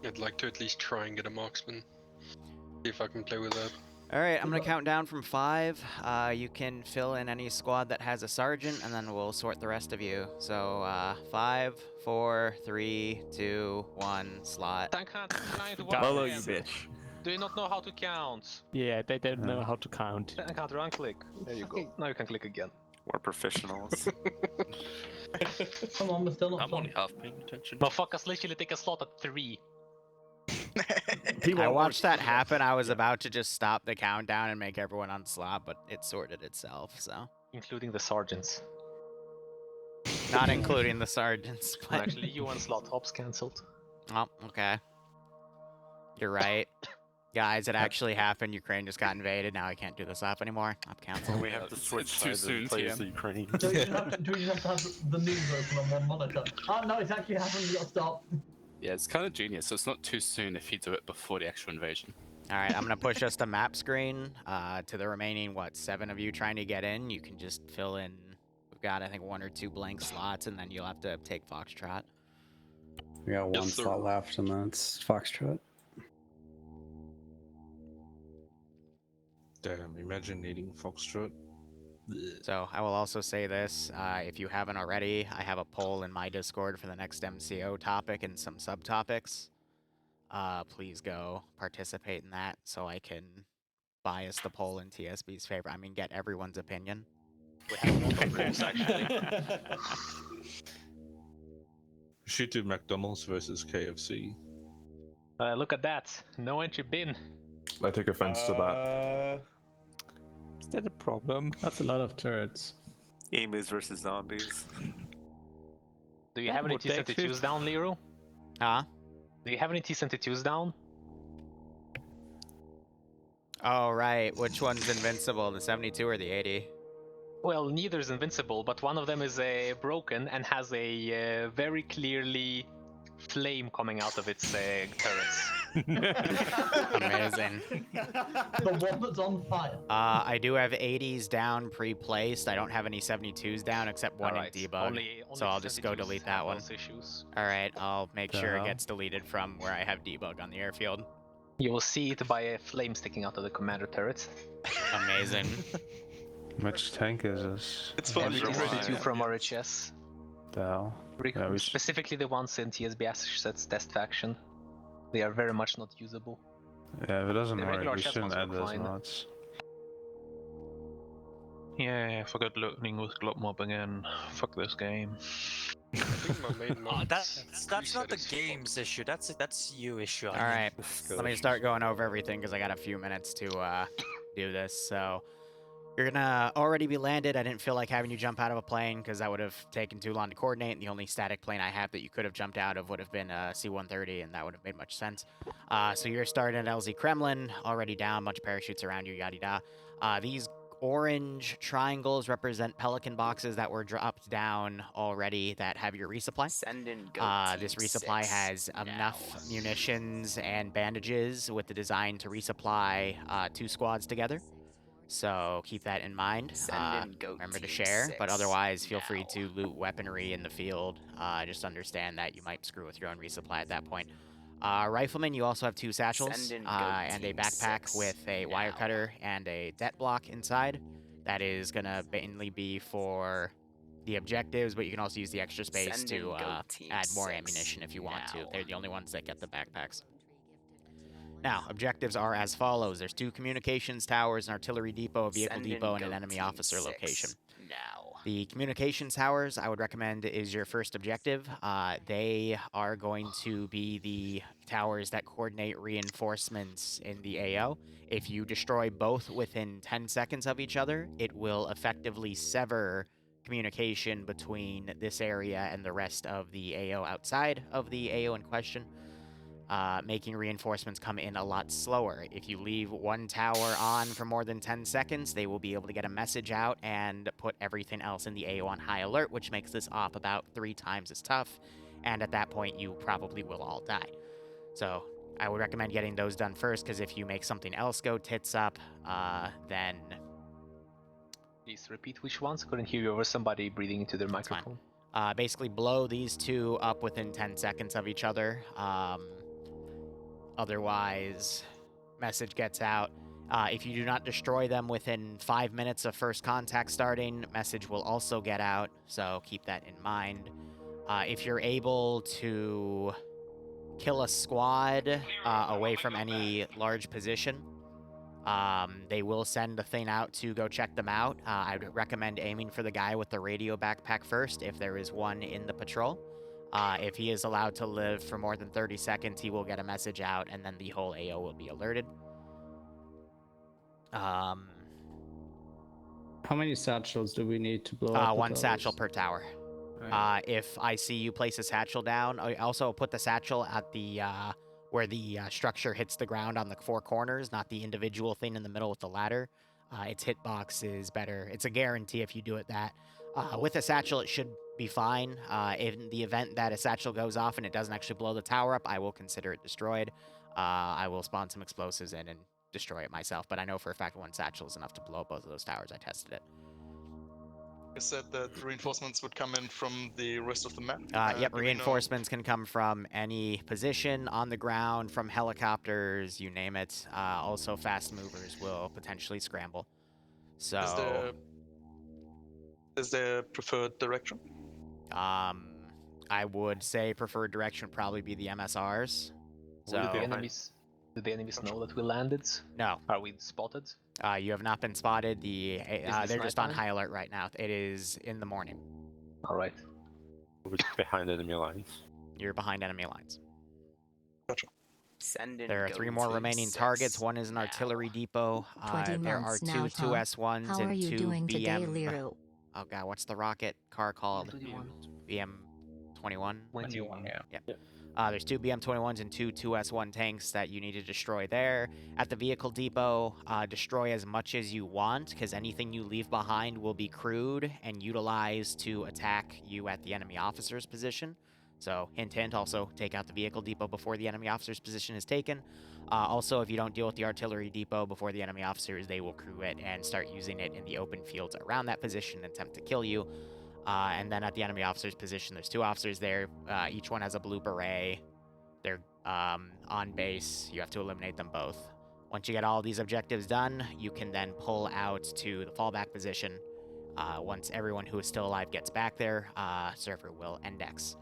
I'd like to at least try and get a marksman. See if I can play with that. Alright, I'm gonna count down from 5. You can fill in any squad that has a sergeant, and then we'll sort the rest of you. So, 5, 4, 3, 2, 1, slot. Tank Hunter trying to walk Follow in. you, bitch. Do you not know how to count? Yeah, they don't know how to count. Tank Hunter, unclick. There you go. Now you can click again. We're professionals. Come on, we're still not I'm only done. half paying attention. Motherfuckers literally take a slot at 3. I watched that happen. I was about to just stop the countdown and make everyone unslot, but it sorted itself, so. Including the sergeants. Not including the sergeants, Well, but... actually, you unslot. Ops cancelled. Oh, okay. You're right. Guys, it actually happened. Ukraine just got invaded. Now I can't do this off anymore. I'm canceled. We have to switch It's too sides and soon, play TM. as the Ukraine. Do we just have to have the news open on one monitor? Oh no, it's actually happened. We gotta stop. Yeah, it's kind of genius, so it's not too soon if you do it before the actual invasion. Alright, I'm gonna push us to map screen. To the remaining, 7 of you trying to get in, you can just fill in. We've got, I think, 1 or 2 blank slots, and then you'll have to take Foxtrot. We got one Yes, sir. slot left, and then it's Foxtrot. Damn, imagine needing Foxtrot. So I will also say this, if you haven't already, I have a poll in my Discord for the next MCO topic and some subtopics. Please go participate in that so I can bias the poll in TSB's favor. I mean, get everyone's opinion. We have multiple rules, actually. We should do McDonald's versus KFC. Look at that. No entry bin. I take offense to that. Is that a problem? That's a lot of turrets. Emus versus zombies. Do you Yeah, have any would take T-72s down, Liru? Huh? Do you have any T-72s down? Oh, right. Which one's invincible, the 72 or the 80? Well, neither is invincible, but one of them is broken and has a very clearly flame coming out of its turrets. Amazing. The one that's on fire. I do have 80s down pre-placed. I don't have any 72s down except one Alright, in debug. only So I'll just go 72s delete have that one. those issues. Alright, I'll make sure it hell? gets deleted from where I have debug on the airfield. You will see it by a flame sticking out of the commander turret. Amazing. Which tank is this? It's Every fun. T-72 from RHS. The hell? Yeah, we Specifically the ones in TSB Asset's test faction. They are very much not usable. Yeah, if it doesn't The work, regular we chest shouldn't ones add work those fine. mods. Yeah, for good looking with Glock Mob again. Fuck this game. I think my main mod That's not reset the is game's issue. That's you issue. Alright, let me start going over everything because I got a few minutes to do this. So, you're gonna already be landed. I didn't feel like having you jump out of a plane because that would have taken too long to coordinate, and the only static plane I have that you could have jumped out of would have been a C-130, and that would have made much sense. So you're starting at LZ Kremlin, already down, bunch of parachutes around you, yada-da. These orange triangles represent Pelican boxes that were dropped down already that have your resupply. Send in This resupply has enough munitions and bandages with the design to resupply 2 squads together. So keep that in mind. Remember to share, but otherwise feel free to loot weaponry in the field. Just understand that you might screw with your own resupply at that point. Rifleman, you also have 2 satchels and a backpack with a wire cutter and a det block inside. That is going to mainly be for the objectives, but you can also use the extra space to add more ammunition if you want to. They're the only ones that get the backpacks. Now, objectives are as follows. There's 2 communications towers, an artillery depot, a vehicle depot, and an enemy officer location. The communications towers, I would recommend, is your first objective. They are going to be the towers that coordinate reinforcements in the AO. If you destroy both within 10 seconds of each other, it will effectively sever communication between this area and the rest of the AO outside of the AO in question. Making reinforcements come in a lot slower. If you leave one tower on for more than 10 seconds, they will be able to get a message out and put everything else in the AO on high alert, which makes this op about 3 times as tough, and at that point you probably will all die. So I would recommend getting those done first, because if you make something else go tits up, then... Please repeat which ones. Couldn't hear you over somebody breathing into their microphone. Basically blow these two up within 10 seconds of each other. Otherwise, message gets out. If you do not destroy them within 5 minutes of first contact starting, message will also get out, so keep that in mind. If you're able to kill a squad away from any large position, they will send a thing out to go check them out. I'd recommend aiming for the guy with the radio backpack first, if there is one in the patrol. If he is allowed to live for more than 30 seconds, he will get a message out, and then the whole AO will be alerted. How many satchels do we need to blow up? One satchel per tower. If I see you place a satchel down, I also put the satchel at the where the structure hits the ground on the four corners, not the individual thing in the middle with the ladder. Its hitbox is better. It's a guarantee if you do it that. With a satchel, it should be fine. In the event that a satchel goes off and it doesn't actually blow the tower up, I will consider it destroyed. I will spawn some explosives in and destroy it myself, but I know for a fact one satchel is enough to blow up both of those towers. I tested it. You said that the reinforcements would come in from the rest of the map? Yep, reinforcements can come from any position, on the ground, from helicopters, you name it. Also, fast movers will potentially scramble. So, is there preferred direction? I would say preferred direction would probably be the MSRs. So, did the enemies know that we landed? No. Are we spotted? You have not been spotted. They're just on nighttime? high alert right now. It is in the morning. All right. We're behind enemy lines. You're behind enemy lines. Gotcha. There are 3 more remaining targets. One is an artillery depot. There are 2 2S1s How and are you 2 doing today, BM. Liru? Oh god, what's the rocket car called? BM 21. 21, yeah. There's 2 BM21s and 2 2S1 tanks that you need to destroy there. At the vehicle depot, destroy as much as you want, because anything you leave behind will be crewed and utilized to attack you at the enemy officer's position. So, hint, hint, also take out the vehicle depot before the enemy officer's position is taken. Also, if you don't deal with the artillery depot before the enemy officers, they will crew it and start using it in the open fields around that position and attempt to kill you. And then at the enemy officer's position, there's 2 officers there. Each one has a blue beret. They're on base. You have to eliminate them both. Once you get all these objectives done, you can then pull out to the fallback position. Once everyone who is still alive gets back there, server will index.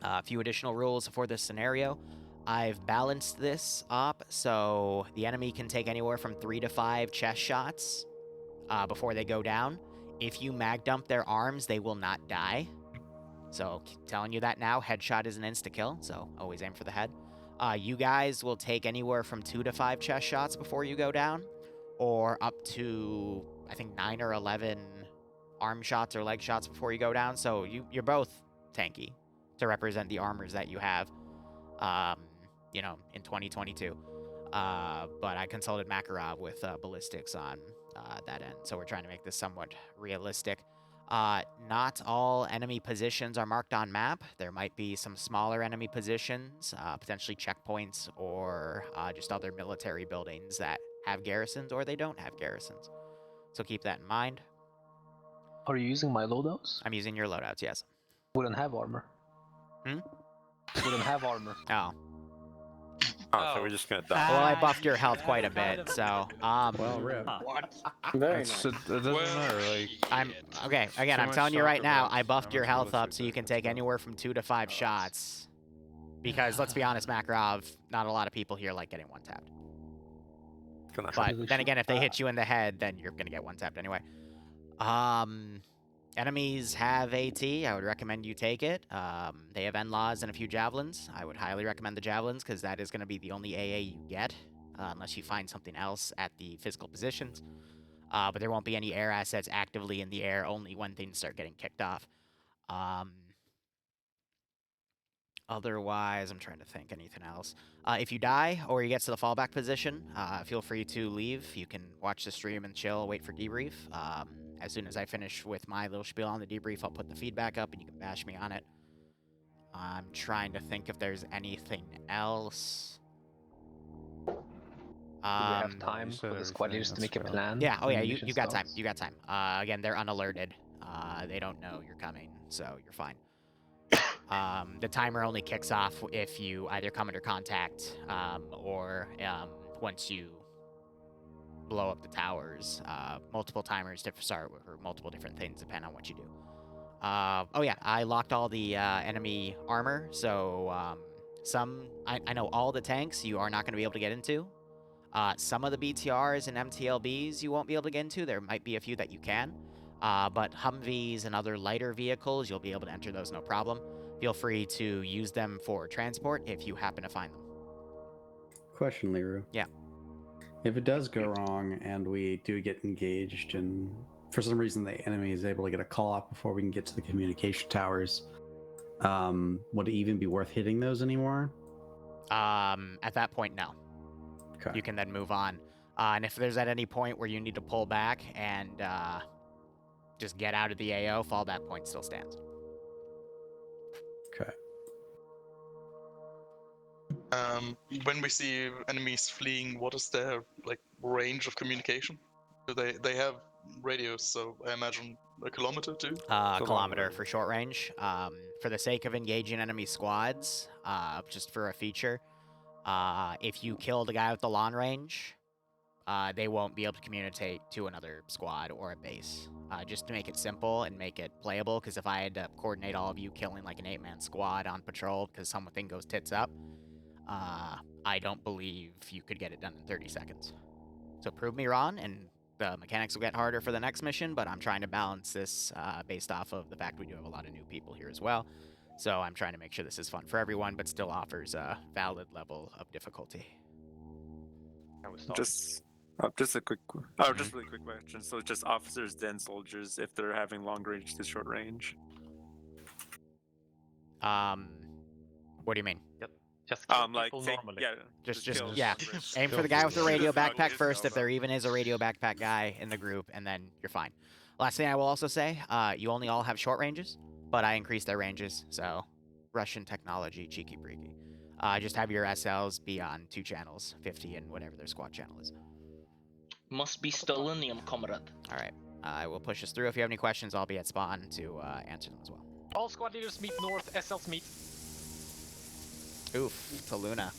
A few additional rules for this scenario. I've balanced this up so the enemy can take anywhere from 3 to 5 chest shots before they go down. If you mag dump their arms, they will not die. So, telling you that now, headshot is an insta-kill, so always aim for the head. You guys will take anywhere from 2 to 5 chest shots before you go down, or up to, I think, 9 or 11 arm shots or leg shots before you go down. So, you're both tanky to represent the armors that you have, in 2022. But I consulted Makarov with ballistics on that end, so we're trying to make this somewhat realistic. Not all enemy positions are marked on map. There might be some smaller enemy positions, potentially checkpoints or just other military buildings that have garrisons or they don't have garrisons. So keep that in mind. Are you using my loadouts? I'm using your loadouts, yes. We don't have armor. Hmm? We don't have armor. Oh. Oh, so we're just gonna die. Well, I buffed your health quite a bit, so Well, rip. What? Very It nice. doesn't matter. Like, I'm okay. Again, So I'm much telling you right talk now, about I buffed how your much health up ballistics so you I can can take take. anywhere from 2 to 5 shots. Because let's be honest, Makarov, not a lot of people here like getting one tapped. But then again, if they hit you in the head, then you're gonna get one tapped anyway. Enemies have AT. I would recommend you take it. They have NLAWs and a few javelins. I would highly recommend the javelins because that is going to be the only AA you get, unless you find something else at the physical positions. But there won't be any air assets actively in the air, only when things start getting kicked off. Otherwise, I'm trying to think anything else. If you die or you get to the fallback position, feel free to leave. You can watch the stream and chill, wait for debrief. As soon as I finish with my little spiel on the debrief, I'll put the feedback up and you can bash me on it. I'm trying to think if there's anything else. Do we have time for the squad leaders to make a plan? Yeah, oh yeah, you got Elimination time. You got time. Again, they're unalerted. They don't know you're coming, so you're fine. The timer only kicks off if you either come under contact or once you blow up the towers. Multiple timers to start or multiple different things depending on what you do. Oh yeah, I locked all the enemy armor, so I know all the tanks you are not going to be able to get into. Some of the BTRs and MTLBs you won't be able to get into. There might be a few that you can. But Humvees and other lighter vehicles, you'll be able to enter those no problem. Feel free to use them for transport if you happen to find them. Question, Liru. Yeah. If it does go wrong and we do get engaged and for some reason the enemy is able to get a call out before we can get to the communication towers, would it even be worth hitting those anymore? At that point, no. Okay. You can then move on. And if there's at any point where you need to pull back and just get out of the AO, fallback point still stands. Okay. When we see enemies fleeing, what is their range of communication? Do they have radios? So I imagine a kilometer too. Kilometer for short range. For the sake of engaging enemy squads, just for a feature, if you kill the guy with the long range, they won't be able to communicate to another squad or a base. Just to make it simple and make it playable, because if I had to coordinate all of you killing like an 8-man squad on patrol because something goes tits up, I don't believe you could get it done in 30 seconds. So prove me wrong, and the mechanics will get harder for the next mission, but I'm trying to balance this based off of the fact we do have a lot of new people here as well. So I'm trying to make sure this is fun for everyone, but still offers a valid level of difficulty. Just a really quick question. So just officers then soldiers if they're having long range to short range. What do you mean? Just kill like people take, normally. yeah, Just kill yeah. long range. Aim for the guy with the radio Just backpack kill first, if them. there even is a radio backpack guy in the group, and then you're fine. Last thing I will also say, you only all have short ranges, but I increased their ranges, so Russian technology, cheeky breeky. Just have your SLs be on 2 channels, 50 and whatever their squad channel is. Must be Stalinium, comrade. All right, I will push us through. If you have any questions, I'll be at spawn to answer them as well. All squad leaders meet north, SLs meet. Oof, to Luna.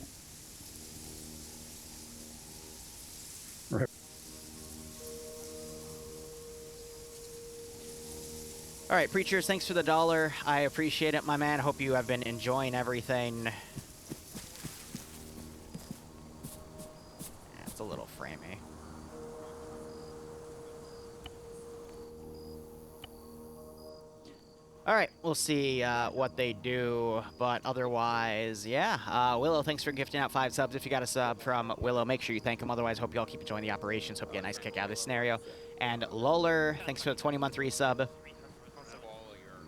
All right, Preachers, thanks for the $1. I appreciate it, my man. Hope you have been enjoying everything. Yeah, it's a little framey. All right, we'll see what they do, but otherwise, yeah. Willow, thanks for gifting out 5 subs. If you got a sub from Willow, make sure you thank him. Otherwise, hope you all keep enjoying the operations. Hope you get a nice kick out of this scenario. And Loler, thanks for the 20-month resub.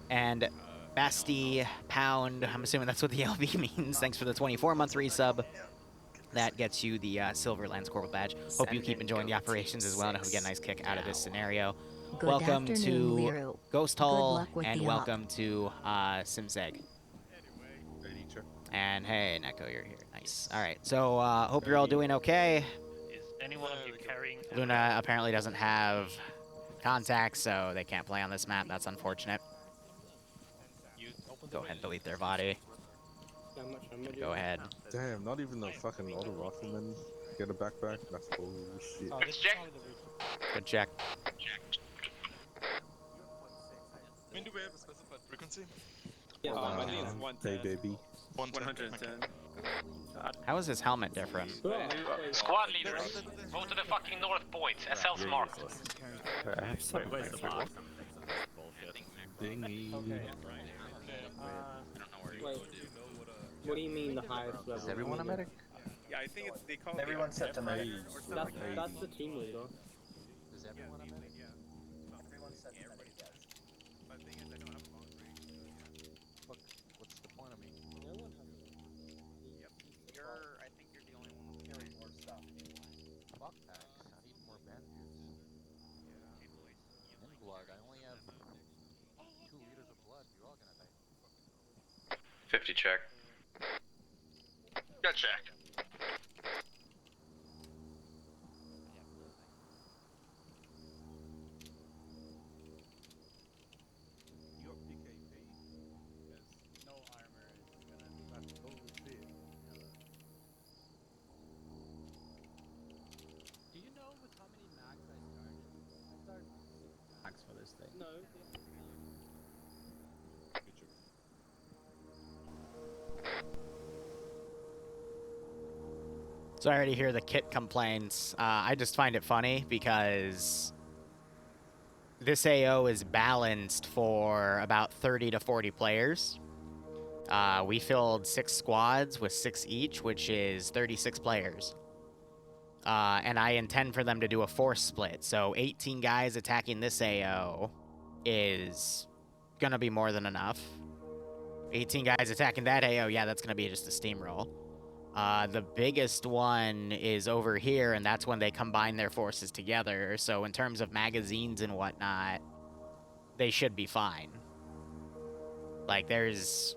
And Basti Pound, I'm assuming that's what the LB means. Thanks for the 24-month resub. That gets you the Silver Lance Corporal badge. Hope you keep enjoying the operations as well, and hope you get a nice kick out of this scenario. Good welcome afternoon, to Liru. Ghost Good Hall, luck with and the welcome to Simseg. And hey, Neko, you're here. Nice. All right, so hope you're all doing okay. Is anyone of you carrying? Luna apparently doesn't have contacts, so they can't play on this map. That's unfortunate. Go ahead and delete their VOD. Go ahead. Damn, not even a fucking auto rifleman get a backpack? That's bullshit. Let's check. Good check. When do we have a specified frequency? Hey, baby. 110. How is his helmet different? Squad leaders, move to the fucking north point. SL's marked. Where's the box? Dingy. Wait, what do you mean the highest level? Is everyone a medic? Yeah, I think they call Everyone set to medic. That's the team leader. Is everyone a medic? Everyone set to medic, yes. What's the point of me? I think you're the only one who carries more stuff. Fuck packs. I need more bandages. And blood. I only have 2 liters of blood. You're all gonna die. 50 check. Good check. Sorry to hear the kit complaints. I just find it funny because this AO is balanced for about 30 to 40 players. We filled 6 squads with 6 each, which is 36 players. And I intend for them to do a force split. So 18 guys attacking this AO is gonna be more than enough. 18 guys attacking that AO, yeah, that's gonna be just a steamroll. The biggest one is over here, and that's when they combine their forces together. So in terms of magazines and whatnot, they should be fine. Like, there's...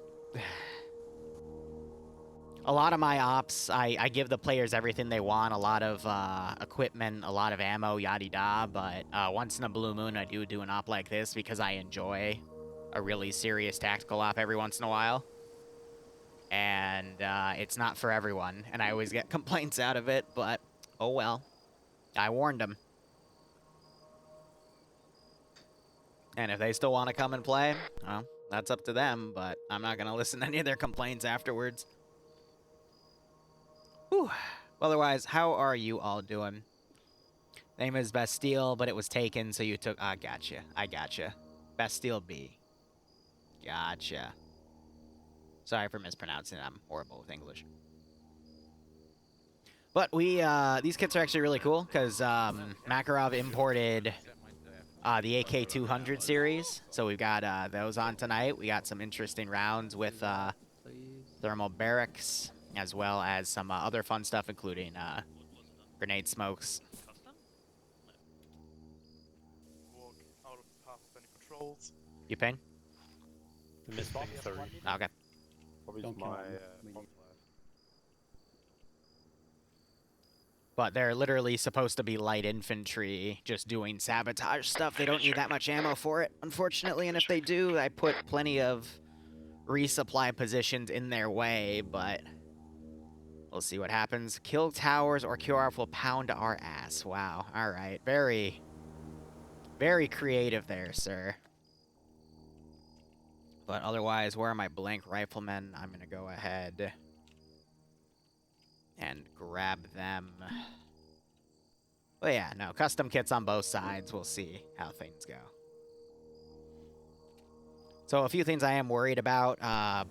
a lot of my ops, I give the players everything they want, a lot of equipment, a lot of ammo, yada-da, but once in a blue moon I do an op like this because I enjoy a really serious tactical op every once in a while. And it's not for everyone, and I always get complaints out of it, but oh well. I warned them. And if they still want to come and play, well, that's up to them, but I'm not going to listen to any of their complaints afterwards. Whew. Otherwise, how are you all doing? Name is Bastille, but it was taken, so you took... Ah, gotcha. I gotcha. Bastille B. Gotcha. Sorry for mispronouncing it. I'm horrible with English. But we, these kits are actually really cool, because Makarov imported the AK-200 series. So we've got those on tonight. We got some interesting rounds with thermal barracks, as well as some other fun stuff, including grenade smokes. Walk out of the path of any patrols. You ping? Missing 30. Okay. Probably Don't my kill him. But they're literally supposed to be light infantry, just doing sabotage stuff. They don't need that much ammo for it, unfortunately. And if they do, I put plenty of resupply positions in their way, but we'll see what happens. Kill towers or QRF will pound our ass. Wow. All right. Very, very creative there, sir. But otherwise, where are my blank riflemen? I'm going to go ahead and grab them. Well, yeah, no, custom kits on both sides. We'll see how things go. So a few things I am worried about. I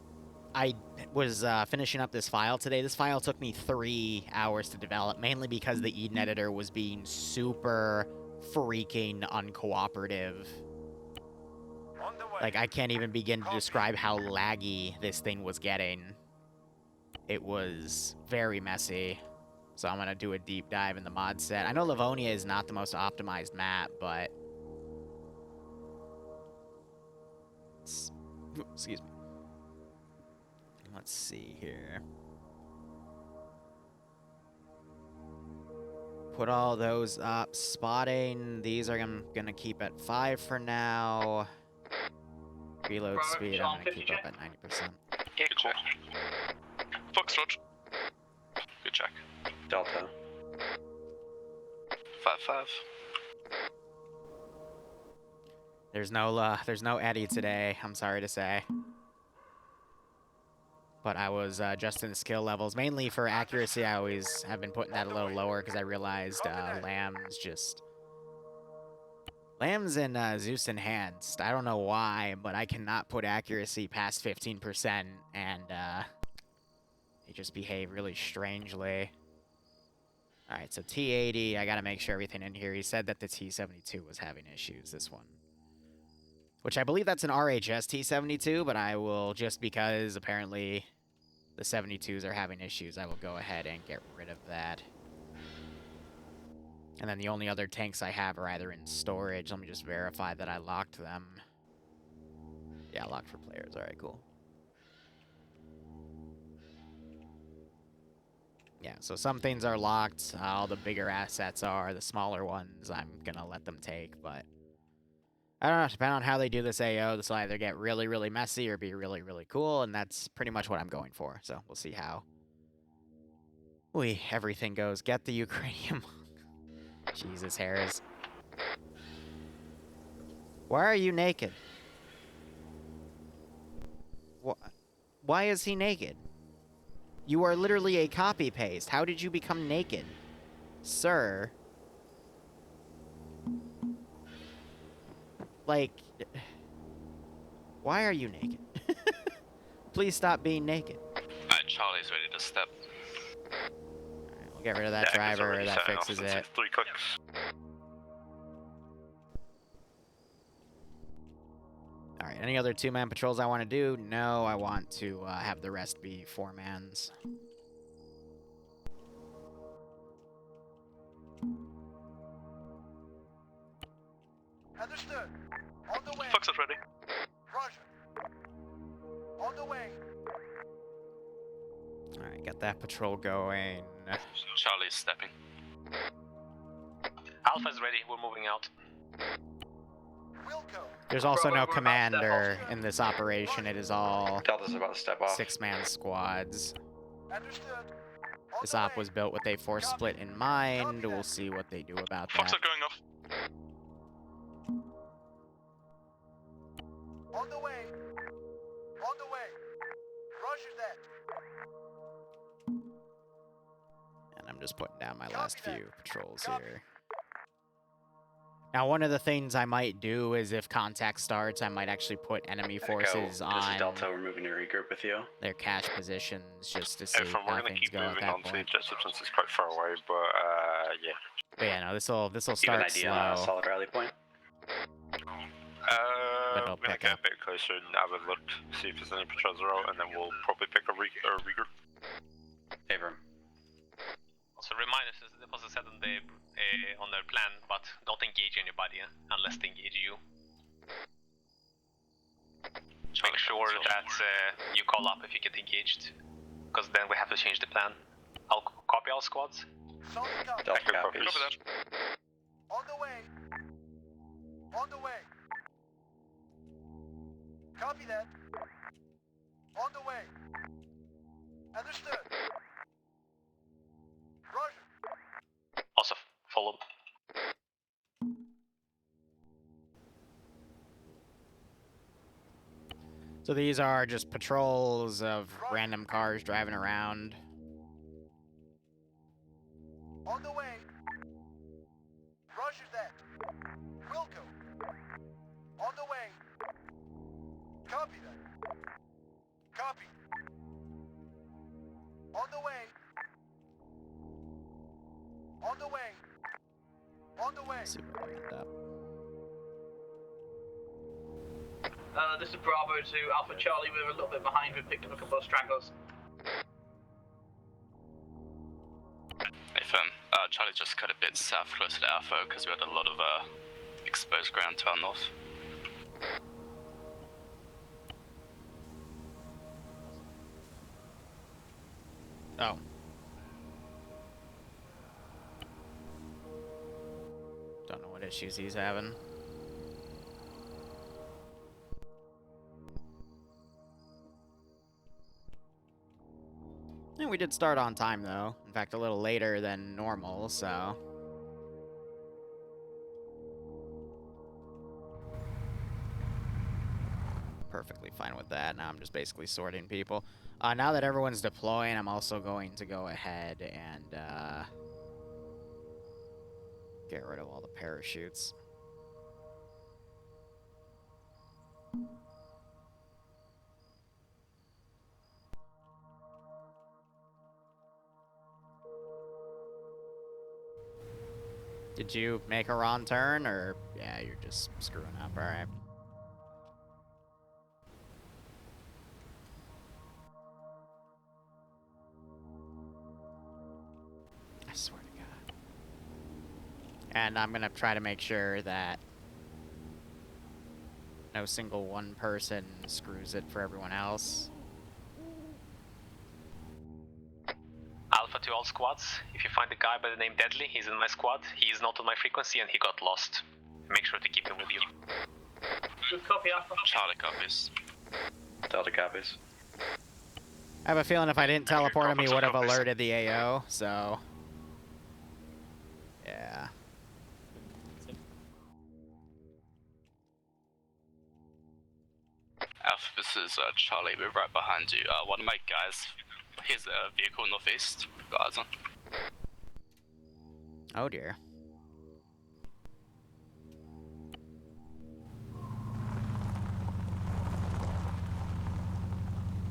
was finishing up this file today. This file took me 3 hours to develop, mainly because the Eden editor was being super freaking uncooperative. Like, I can't even begin to describe how laggy this thing was getting. It was very messy. So I'm going to do a deep dive in the mod set. I know Livonia is not the most optimized map, but... Excuse me. Let's see here. Put all those up. Spotting. These are I'm going to keep at 5 for now. Reload speed, I'm going to keep up at 90%. Good check. Foxtrot. Good check. Delta. 5-5. There's no Eddie today, I'm sorry to say. But I was adjusting the skill levels. Mainly for accuracy, I always have been putting that a little lower because I realized Lamb's just... Lamb's in Zeus Enhanced. I don't know why, but I cannot put accuracy past 15%, and they just behave really strangely. Alright, so T80, I gotta make sure everything in here. He said that the T72 was having issues, this one. Which I believe that's an RHS T72, but I will, just because apparently the 72s are having issues, I will go ahead and get rid of that. And then the only other tanks I have are either in storage. Let me just verify that I locked them. Yeah, locked for players. Alright, cool. Yeah, so some things are locked. All the bigger assets are. The smaller ones, I'm gonna let them take, but... I don't know, depending on how they do this AO, this will either get really, really messy or be really, really cool, and that's pretty much what I'm going for. So, we'll see how... everything goes. Get the Ukrainian... Jesus, Harris. Why are you naked? Why is he naked? You are literally a copy paste. How did you become naked? Sir. Like, why are you naked? Please stop being naked. Alright, Charlie's ready to step. Alright, we'll get rid of that driver. That fixes it. 3 clicks. Alright, any other 2-man patrols I want to do? No, I want to have the rest be 4-mans. Understood. On the way. Fox is ready. Roger. On the way. Alright, got that patrol going. Charlie's stepping. Alpha's ready, we're moving out. There's also no commander in this operation. It is all Delta's about to step off. 6-man squads. Understood. This op was built with a force split in mind. We'll see what they do about Fox that. are going off. On the way. On the way. Roger that. And I'm just putting down my last few patrols here. Now, one of the things I might do is if contact starts, I might actually put enemy forces on This is Delta, we're moving to regroup with you. their cache positions just to see Everyone, how we're gonna things keep go at moving that on to point. jet substance is quite far away, but yeah. But yeah, no, this'll Give an start idea on a slow. solid rally point. But it'll We're gonna pick get up. a bit closer and have a look, see if there's any patrols around, and then we'll probably pick a regroup. Abram. Also, remind us, it was said on their plan, but don't engage anybody unless they engage you. Make sure that you call up if you get engaged, because then we have to change the plan. I'll copy all squads. Delta copies. On the way. On the way. Copy that. On the way. Understood. Roger. Also, follow. So these are just patrols of random cars driving around. On the way. Roger that. Wilco. On the way. Copy that. Copy. On the way. On the way. On the way. Let's see where we end up. This is Bravo to Alpha Charlie. We're a little bit behind. We've picked up a couple of stragglers. Hey, firm. Charlie just cut a bit south closer to Alpha because we had a lot of exposed ground to our north. Oh. Don't know what issues he's having. And we did start on time, though. In fact, a little later than normal, so... perfectly fine with that. Now I'm just basically sorting people. Now that everyone's deploying, I'm also going to go ahead and get rid of all the parachutes. Did you make a wrong turn, or yeah, you're just screwing up? All right. I swear to God. And I'm gonna try to make sure that no single one person screws it for everyone else. Alpha to all squads. If you find a guy by the name Deadly, he's in my squad. He is not on my frequency and he got lost. Make sure to keep him with you. Good copy, Alpha. Charlie copies. Delta copies. I have a feeling if I didn't teleport him, he would have alerted the AO, so... yeah. Alpha, this is Charlie. We're right behind you. One of my guys Here's a vehicle northeast. Got eyes on. Oh dear.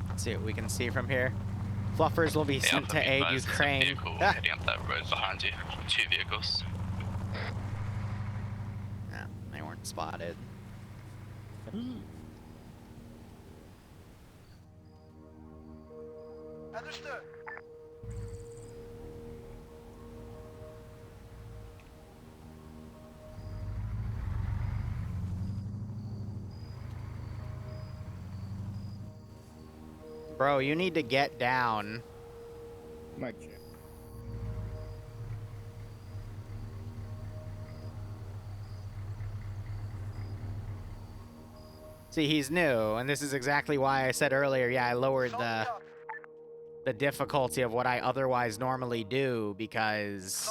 Let's see what we can see from here. Fluffers will be sent to aid Ukraine. Vehicle heading up that road behind you. 2 vehicles. Yeah, they weren't spotted. Understood. Bro, you need to get down. Mic check. See, he's new, and this is exactly why I said earlier, yeah, I lowered the difficulty of what I otherwise normally do, because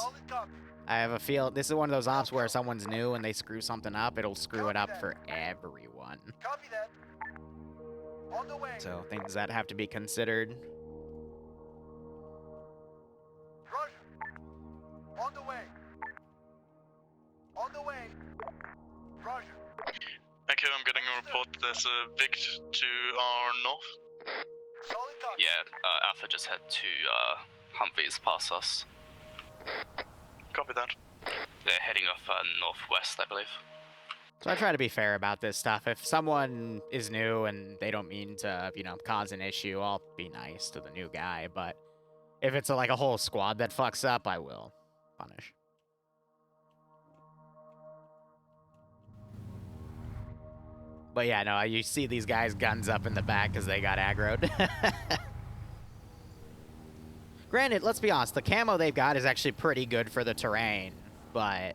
I have a feel this is one of those ops where someone's new and they screw something up, it'll screw it up for everyone. Copy that. On the way. So things that have to be considered. Roger. On the way. On the way. Roger. Okay, I'm getting a report. There's a Vic to our north. Solid copy. Yeah, Alpha just had 2 Humvees pass us. Copy that. They're heading off northwest, I believe. So I try to be fair about this stuff. If someone is new and they don't mean to, you know, cause an issue, I'll be nice to the new guy. But if it's like a whole squad that fucks up, I will punish. But yeah, no, you see these guys guns up in the back because they got aggroed. Granted, let's be honest, the camo they've got is actually pretty good for the terrain, but...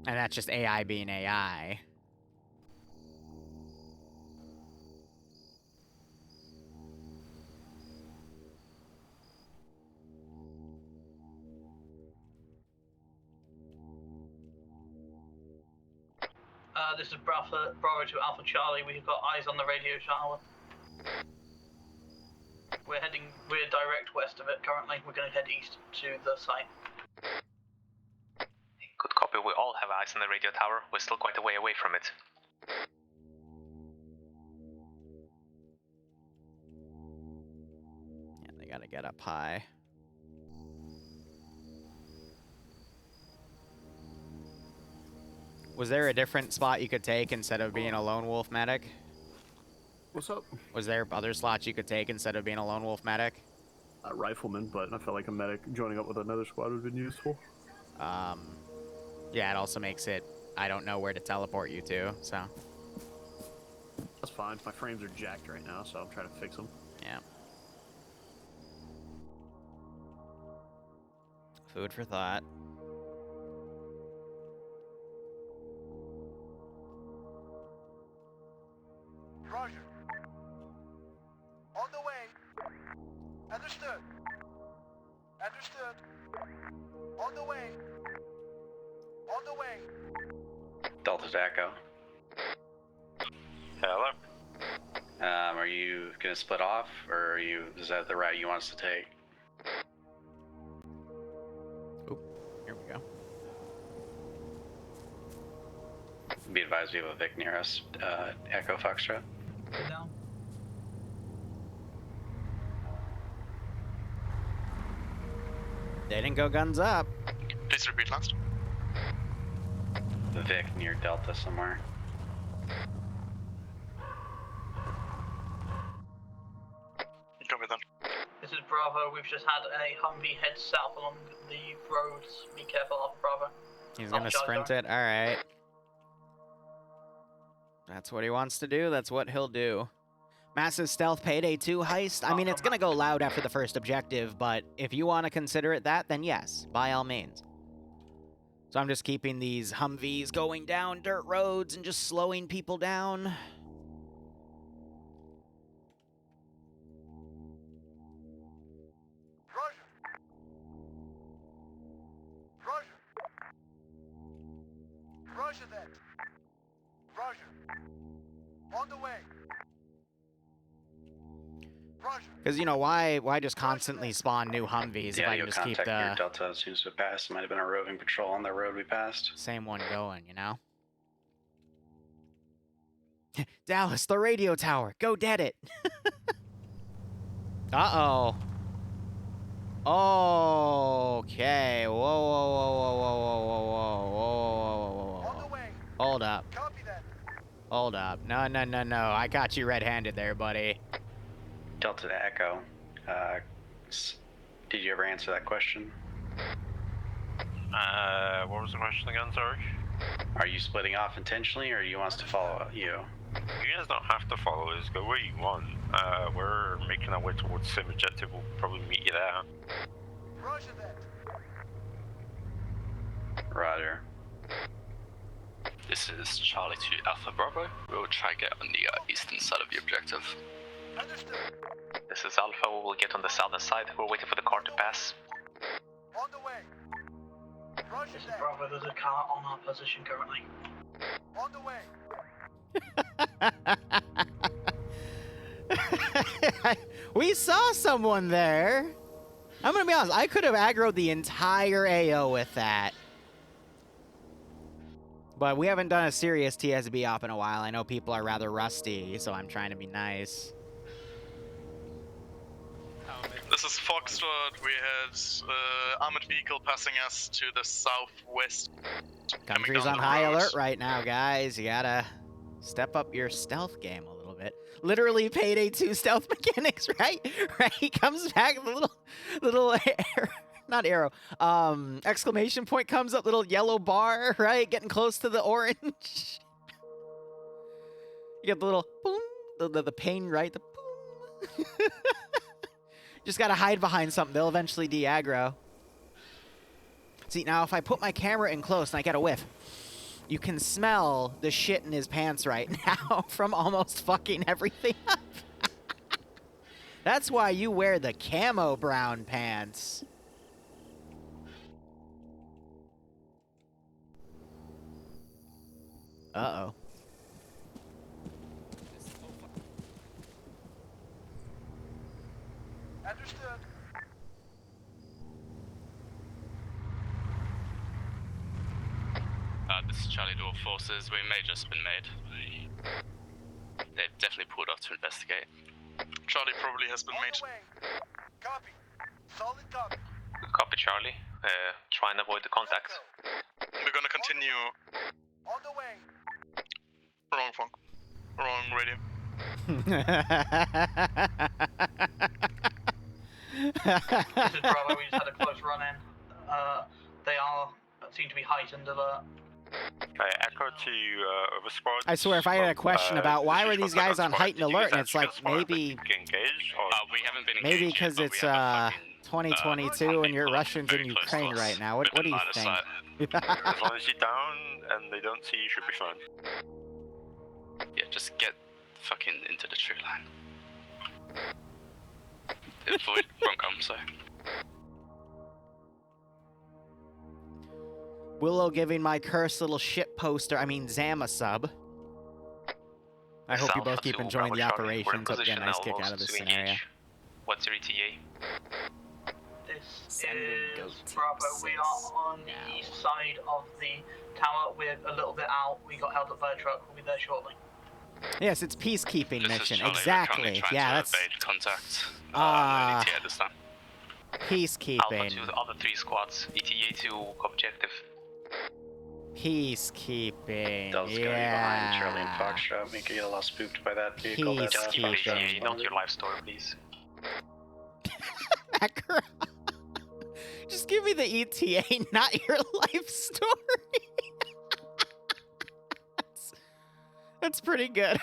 And that's just AI being AI. This is Bravo to Alpha Charlie. We've got eyes on the radio tower. We're direct west of it currently. We're going to head east to the site. Good copy. We all have eyes on the radio tower. We're still quite a way away from it. Yeah, they gotta get up high. Was there a different spot you could take instead of being a lone wolf medic? What's up? Was there other slots you could take instead of being a lone wolf medic? Rifleman, but I felt like a medic joining up with another squad would have been useful. Yeah, it also makes it, I don't know where to teleport you to, so. That's fine. My frames are jacked right now, so I'm trying to fix them. Yeah. Food for thought. Roger. On the way. Understood. Understood. On the way. On the way. Delta to Echo. Hello. Are you gonna split off, or is that the route you want us to take? Oop, here we go. Be advised, we have a Vic near us. Echo Foxtrot. Sit down. They didn't go guns up. Please repeat last. The Vic near Delta somewhere. Copy that. This is Bravo. We've just had a Humvee head south along the roads. Be careful, Alpha Bravo. He's gonna sprint it. All right. That's what he wants to do. That's what he'll do. Massive Stealth Payday 2 heist. I mean, it's gonna go loud after the first objective, but if you want to consider it that, then yes, by all means. So I'm just keeping these Humvees going down dirt roads and just slowing people down. Roger that. Roger. On the way. Because, you know, why just constantly spawn new Humvees if Yeah, I you'll can just keep contact your the Delta as soon as we pass. Might have been a roving patrol on the road we passed. same one going, you know? Dallas, the radio tower. Go dead it. Uh-oh. Okay. Whoa, whoa, whoa, whoa, whoa, whoa, whoa, whoa, whoa, whoa. Hold up. Hold up. No, no, no, no. I got you red-handed there, buddy. Delta to Echo. Did you ever answer that question? What was the question again, sorry? Are you splitting off intentionally, or you want us to follow you? You guys don't have to follow us, go where you want. We're making our way towards the same objective, we'll probably meet you there. Roger that. Roger. This is Charlie to Alpha Bravo. We'll try to get on the eastern side of the objective. Understood. This is Alpha, we will get on the southern side. We're waiting for the car to pass. On the way. Roger This is that. Bravo, there's a car on our position currently. On the way. We saw someone there. I'm gonna be honest, I could have aggroed the entire AO with that. But we haven't done a serious TSB op in a while. I know people are rather rusty, so I'm trying to be nice. This is Foxtrot. We had armored vehicle passing us to the southwest. Country's on high alert right now, guys. You gotta step up your stealth game a little bit. Literally Payday 2 stealth mechanics, right? Right? He comes back, the little arrow, not arrow, exclamation point comes up, little yellow bar, right? Getting close to the orange. You get the little boom, the pain, right? The boom. Just gotta hide behind something. They'll eventually de-aggro. See, now if I put my camera in close and I get a whiff, you can smell the shit in his pants right now from almost fucking everything up. That's why you wear the camo brown pants. Uh-oh. Understood. This is Charlie to all forces. We may just been made. They've definitely pulled off to investigate. Charlie probably has been made. Copy. Solid copy. Copy, Charlie. Try and avoid the contact. We're gonna continue. On the way. Wrong phone. Wrong radio. This is Bravo, we just had a close run in. They seem to be heightened alert. Echo to over squad. I swear, if I had a question about why were these guys on heightened alert, and it's like maybe We haven't been maybe engaged because yet, it's but we have a fucking, 2022 and you're Russians in Ukraine right now. What do you think? As long as you're down and they don't see you, should be fine. Yeah, just get fucking into the tree line. Avoid Broncom, so. Willow giving my cursed little shit poster, I mean Zama sub. I hope you both keep enjoying the operations. Hope you get a nice kick out of this scenario. What's your ETA? This is Bravo, we are on the east side of the tower. We're a little bit out. We got held up by a truck. We'll be there shortly. Yes, it's peacekeeping This is mission. Charlie, Exactly. Yeah, that's evade contact. Ah, ETA this time. Alpha peacekeeping. to the other 3 squads. ETA to objective. Peacekeeping. Delta's gonna be behind Charlie and Yeah. Foxtrot. Make you get a little spooked by that vehicle. That's Just keep ETA, not your life story, please. Just give me the ETA, not your life story. That's pretty good.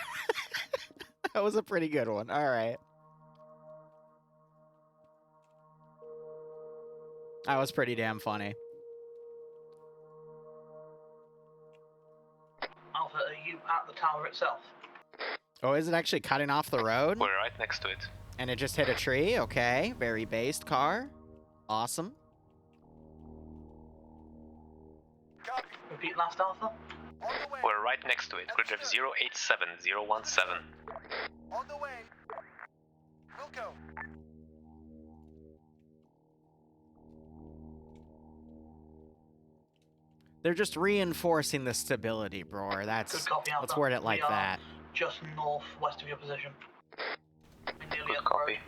That was a pretty good one. All right. That was pretty damn funny. Alpha, are you at the tower itself? Oh, is it actually cutting off the road? We're right next to it. And it just hit a tree? Okay. Very based car. Awesome. Repeat last, Alpha. We're right next to it. Grid ref 087017. On the way. We'll go. They're just reinforcing the stability, bro. That's Good copy, let's Alpha. word it like We are that. just northwest of your position. Nearly Good at the copy. road.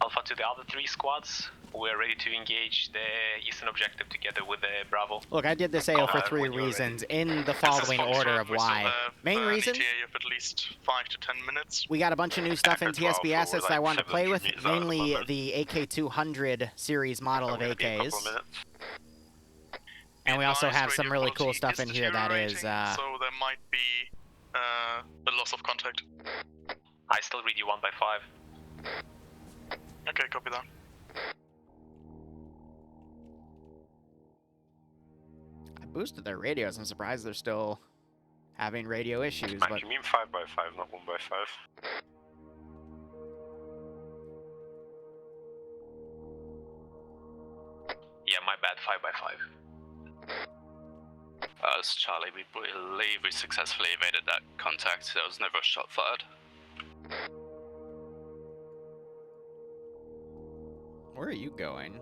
Alpha to the other 3 squads. We're ready to engage the eastern objective together with the Bravo. Look, I did this AO for 3 reasons in the following order of why. Main reason, ETA of at least 5 to 10 minutes. we got a bunch of new stuff in TSB assets that I want to play with, mainly the AK200 series model of AKs. And we also have some really cool stuff in here that is... so there might be a loss of contact. I still read you 1 by 5. Okay, copy that. I boosted their radios. I'm surprised they're still having radio issues. But You mean 5 by 5, not 1 by 5? Yeah, my bad, 5 by 5. It's Charlie. We believe we successfully evaded that contact. There was never a shot fired. where are you going?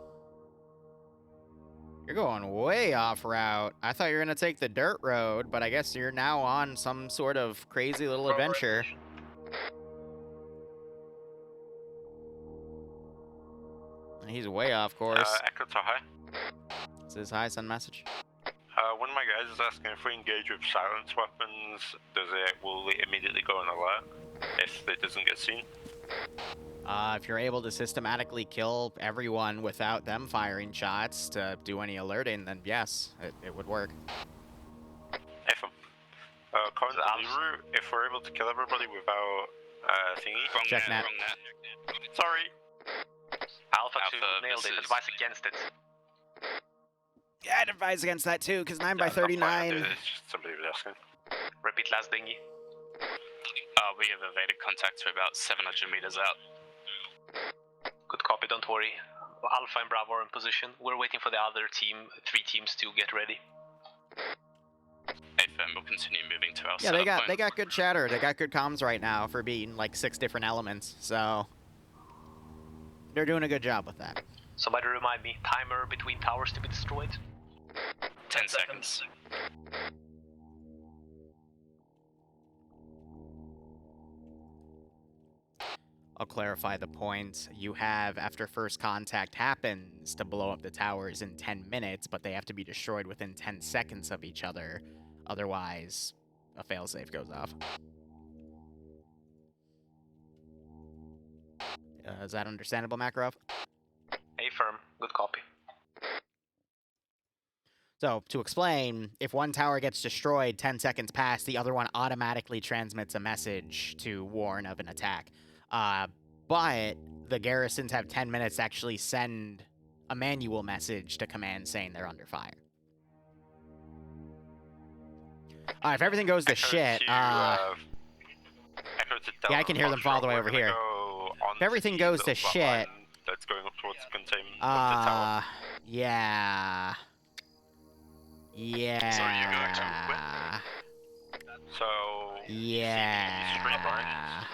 You're going way off route. I thought you were going to take the dirt road, but I guess you're now on some sort of crazy little adventure. He's way off course. Echo to high. It's his high sun message. One of my guys is asking if we engage with silence weapons, will it immediately go on alert if it doesn't get seen? If you're able to systematically kill everyone without them firing shots to do any alerting, then yes, it would work. Currently, Liru, if we're able to kill everybody without thingy. Check net. Sorry. Alpha 2 nailed it. Advise against it. Yeah, I'd advise against that too, because 9 by 39. It's just somebody was asking. Repeat last dinghy. We have evaded contact to about 700 meters out. Good copy, don't worry. Alpha and Bravo are in position. We're waiting for the other team, 3 teams to get ready. AFM will continue moving to our Yeah, they got good chatter. They got good comms right now for being like 6 different elements, so they're doing a good job with that. Somebody remind me, timer between towers to be destroyed? 10 seconds. I'll clarify the point. You have, after first contact happens, to blow up the towers in 10 minutes, but they have to be destroyed within 10 seconds of each other. Otherwise, a failsafe goes off. Is that understandable, Makarov? Affirm. Good copy. So, to explain, if one tower gets destroyed, 10 seconds pass, the other one automatically transmits a message to warn of an attack. But the garrisons have 10 minutes to actually send a manual message to command saying they're under fire. If everything goes to shit, yeah, I can hear them from all the way over here. If everything goes to shit, that's going up towards the containment of the tower. Yeah. Yeah. So you're going to So yeah.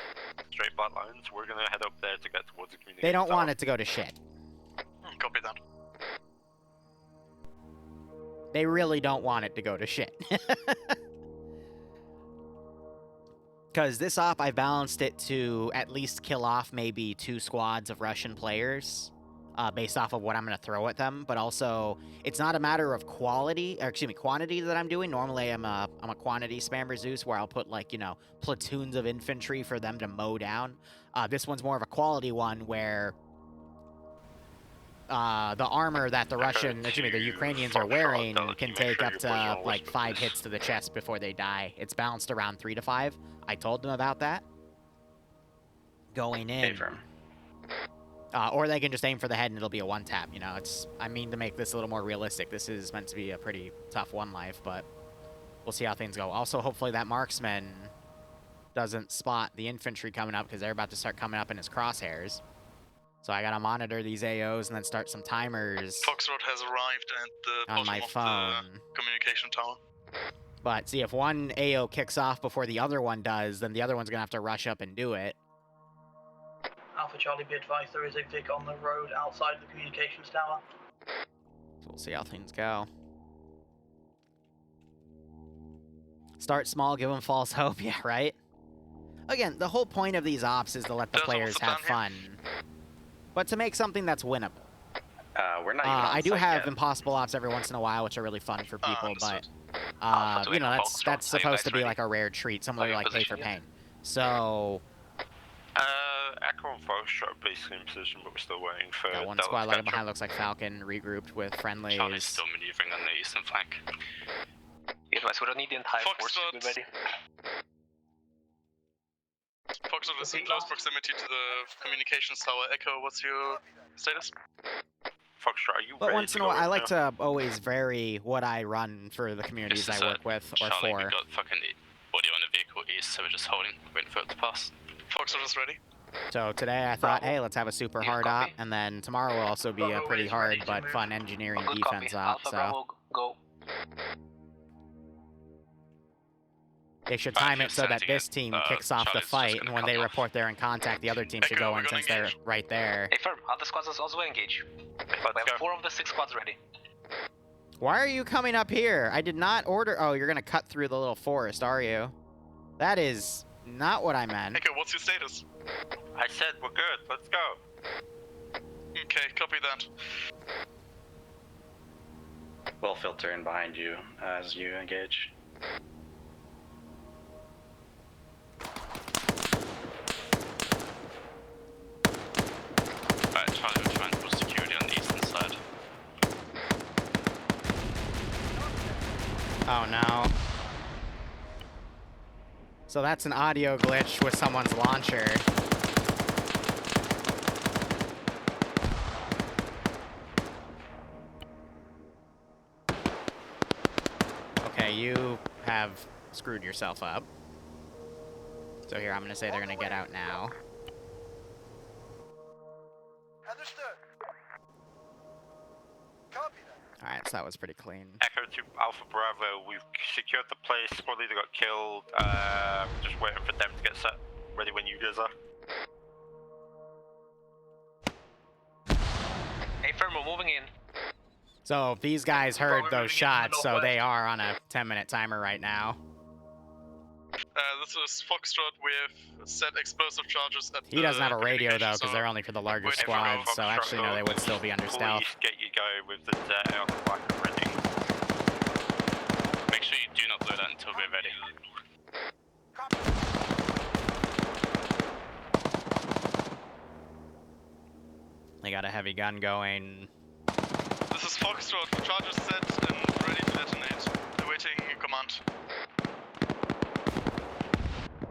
Straight bot lines. We're gonna head up there to get towards the community. They don't want it to go to shit. Copy that. They really don't want it to go to shit. Because this op, I balanced it to at least kill off maybe 2 squads of Russian players based off of what I'm going to throw at them. But also, it's not a matter of quantity that I'm doing. Normally, I'm a quantity spammer Zeus where I'll put, like, you know, platoons of infantry for them to mow down. This one's more of a quality one where the armor that the Ukrainians are wearing can take up to, like, 5 hits to the chest before they die. It's balanced around 3 to 5. I told them about that. Going in. Or they can just aim for the head and it'll be a 1-tap, you know. I mean to make this a little more realistic. This is meant to be a pretty tough 1-life, but we'll see how things go. Also, hopefully that marksman doesn't spot the infantry coming up because they're about to start coming up in his crosshairs. So I gotta monitor these AOs and then start some timers. Foxtrot has arrived at the on my phone. The communication tower. But see, if one AO kicks off before the other one does, then the other one's gonna have to rush up and do it. Alpha Charlie, be advised there is a Vic on the road outside the communications tower. So we'll see how things go. Start small, give them false hope, yeah, right? Again, the whole point of these ops is to let the players have fun. But to make something that's winnable. We're not even on I do site have yet. impossible ops every once in a while, which are people, but do we you know, have that's Foxtrot? supposed Are to you be guys like a rare treat. Someone Are will you like pay for positioned pain. So Echo and Foxtrot are basically in position, but we're still waiting for got one Delta squad to lagging catch behind, up. looks like Falcon, regrouped with friendlies. Charlie's still maneuvering on the eastern flank. Yes, we don't need the entire force to be ready. Foxtrot is in close proximity to the communications tower. Echo, what's your status? Foxtrot, are you But ready once to in a go while, I right like now? to always vary what I run for the communities I work with or Charlie, for. we got fucking audio on the vehicle east, so we're just holding, waiting for it to pass. Foxtrot is ready. So today I thought, hey, let's have a super hard op, and then tomorrow will also be a pretty hard but fun engineering defense op. So Go. they should time it so that this team kicks off the fight, and when they report they're in contact, the other team should go in since they're right there. Hey, firm. Other squads also engage. We have 4 of the 6 squads ready. Why are you coming up here? I did not order. Oh, you're gonna cut through the little forest, are you? That is not what I meant. Echo, what's your status? I said we're good, let's go. Okay, copy that. We'll filter in behind you as you engage. Alright, Charlie, we're trying to put security on the eastern side. Oh no. So that's an audio glitch with someone's launcher. Okay, you have screwed yourself up. So here, I'm gonna say they're gonna get out now. Understood. Copy that. Alright, so that was pretty clean. Echo to Alpha Bravo, we've secured the place, squad leader got killed, just waiting for them to get set, ready when you guys are. Hey, firm, we're moving in. So these guys heard those shots, so they are on a 10-minute timer right now. This is Foxtrot with set explosive charges at He doesn't have a radio though, communication because zone. they're only for the larger Waiting for squads, so Foxtrot, actually no, they would still be under stealth. Please get you going with the Zeta on the back and ready. Make sure you do not blow that until we're ready. They got a heavy gun going. This is Foxtrot, charges set and ready to detonate. Awaiting command.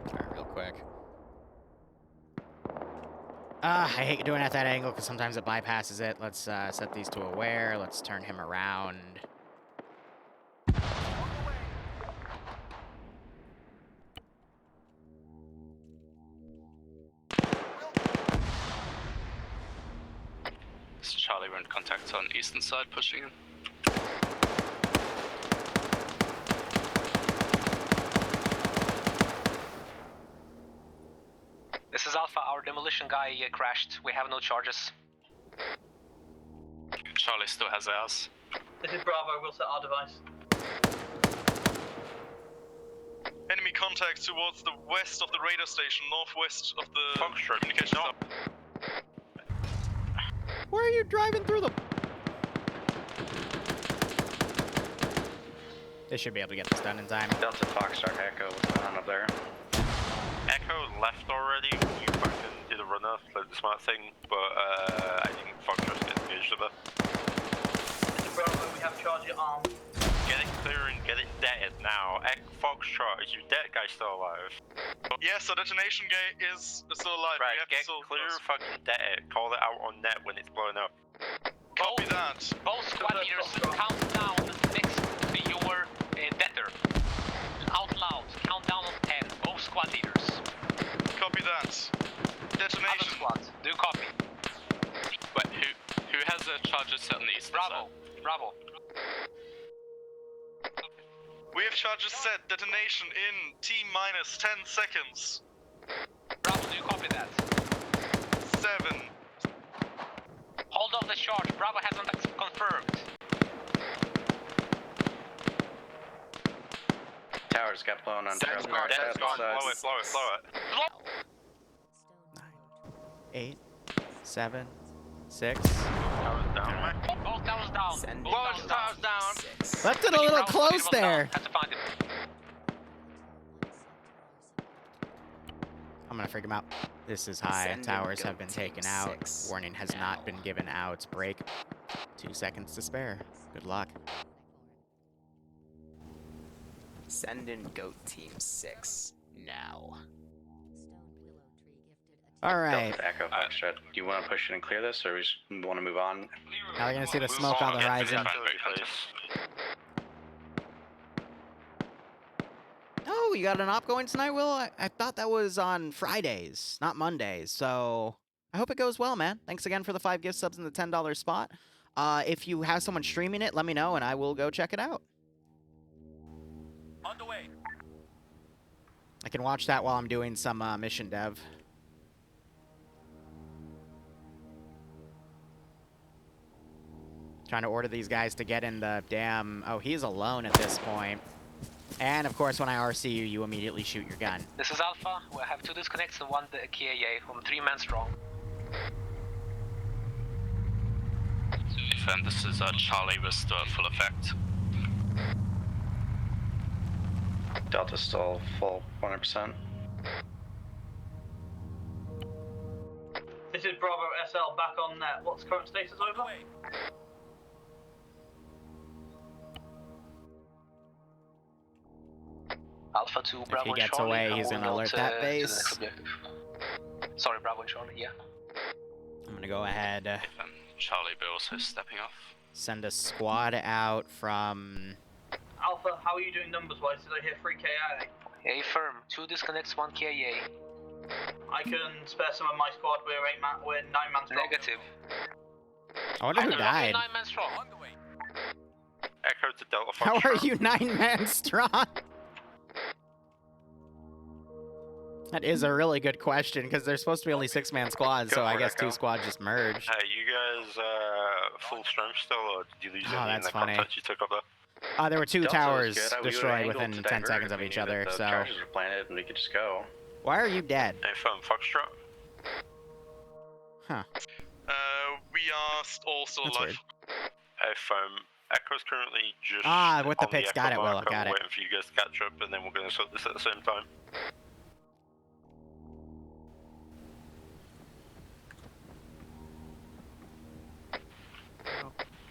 Alright, real quick. I hate doing it at that angle because sometimes it bypasses it. Let's set these to aware. Let's turn him around. This is Charlie, we're in contact on eastern side, pushing in. This is Alpha. Our demolition guy crashed. We have no charges. Charlie still has ours. This is Bravo, we'll set our device. Enemy contact towards the west of the radar station, northwest of the Foxtrot, communication no. tower. Where are you driving through the... They should be able to get this done in time. Delta Foxtrot Echo, what's going on up there? Echo left already, you fucking did a runner, like the smart thing, but I think Foxtrot's getting engaged with it. This is Bravo, we have charge at arm. Get it clear and get it deaded now. Foxtrot, is your dead guy still alive? Yes, the detonation gate is still alive. Right, we have get to still clear close. fucking dead it. Call it out on net when it's blown up. Copy that. Both squad leaders, count down next to your deader. Out loud, count down on 10. Both squad leaders. Copy that. Other Detonation. squad, do copy. But who has a charger set on the eastern Bravo, side? Bravo. We have charges set. Detonation in T minus 10 seconds. Bravo, do you copy that? 7. Hold off the charge. Bravo hasn't confirmed. Towers got blown on That's gone, that's gone. Blow it, blow it, blow it. 8, 7, 6. Towers down, mate. Both towers down. Both towers down. Left it a little close there. Have to find it. I'm gonna freak him out. This is high. Towers have been taken out. Warning has not been given out. Break. 2 seconds to spare. Good luck. Send in Goat Team 6 now. All right. Echo Foxtrot. Do you want to push it and clear this, or we just want to move on? Now we're gonna see the smoke on the horizon. Oh, you got an op going tonight, Will? I thought that was on Fridays, not Mondays. So I hope it goes well, man. Thanks again for the 5 gift subs and the $10 spot. If you have someone streaming it, let me know, and I will go check it out. On the way. I can watch that while I'm doing some mission dev. Trying to order these guys to get in the damn... Oh, he's alone at this point. And, of course, when I RC you, you immediately shoot your gun. This is Alpha. We have 2 disconnects and 1 KIA from 3 men strong. And this is Charlie with full effect. Delta's still full 100%. This is Bravo SL back on net. What's current status over? Alpha 2, Bravo If he gets Charlie, away, he's gonna alert that base. Sorry, Bravo and Charlie, yeah. I'm gonna go ahead. Charlie Bill also stepping off. Send a squad out from... Alpha, how are you doing numbers-wise? Did I hear 3 KIA? A firm, 2 disconnects, 1 KIA. I can spare some of my squad. We're 9 man strong. Negative. I wonder who died. 9 men strong. Echo to Delta How Foxtrot. are you 9 men strong? That is a really good question, because there's supposed to be only 6-man squads, so I guess 2 squads just merged. Hey, you guys full strength still, or did you lose any in that's the funny. contact you took up there? There were 2 Delta was towers good. We were destroyed angled within to 10 divert seconds if of we each knew other, that the so... charges were planted and we could just go. Why are you dead? Hey, firm, Foxtrot. Huh. We are all still That's alive. weird. Hey, firm. Echo's currently just With the on pits. Echo Got it, Will. marker, Got it. waiting for you guys to catch up, and then we're going to sort this at the same time.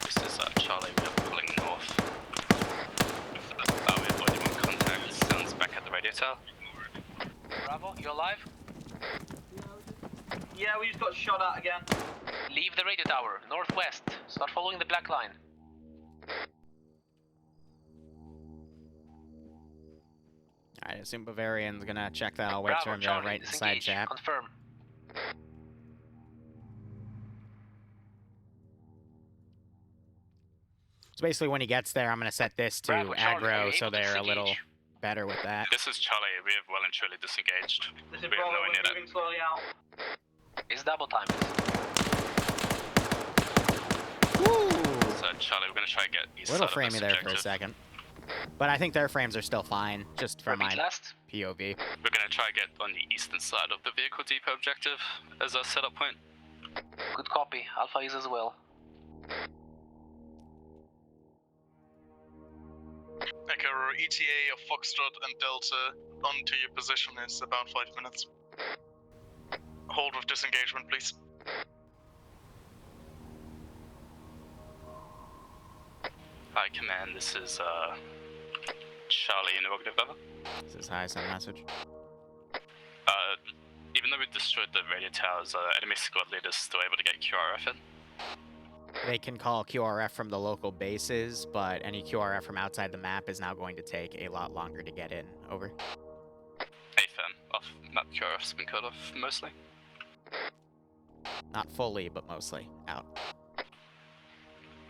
This is Charlie, we are pulling north. We've already got contact, sounds back at the radio tower. Bravo, you alive? Yeah, we just got shot at again. Leave the radio tower, northwest. Start following the black line. I assume Bavarian's gonna check that. I'll wait Bravo, for him to Charlie, write in the side disengage. chat. Confirm. So basically, when he gets there, I'm gonna set this to Bravo, Charlie, are you aggro, so able to they're a little disengage? better with that. This is Charlie, we have well and truly disengaged. This is We have Bravo, nowhere near we're that. moving slowly out. It's double time. So Charlie, we're gonna try and get east Little side of framey this there for a objective. second. But I think their frames are still fine, just from my Repeat last. POV. We're gonna try and get on the eastern side of the vehicle depot objective as our setup point. Good copy. Alpha is as well. Echo, ETA of Foxtrot and Delta onto your position is about 5 minutes. Hold with disengagement, please. Hi, command. This is Charlie in Interrogative Level. This is high, send message. Even though we destroyed the radio towers, enemy squad leaders still able to get QRF in. They can call QRF from the local bases, but any QRF from outside the map is now going to take a lot longer to get in. Over. AFM off. Map QRF's been cut off mostly. Not fully, but mostly. Out.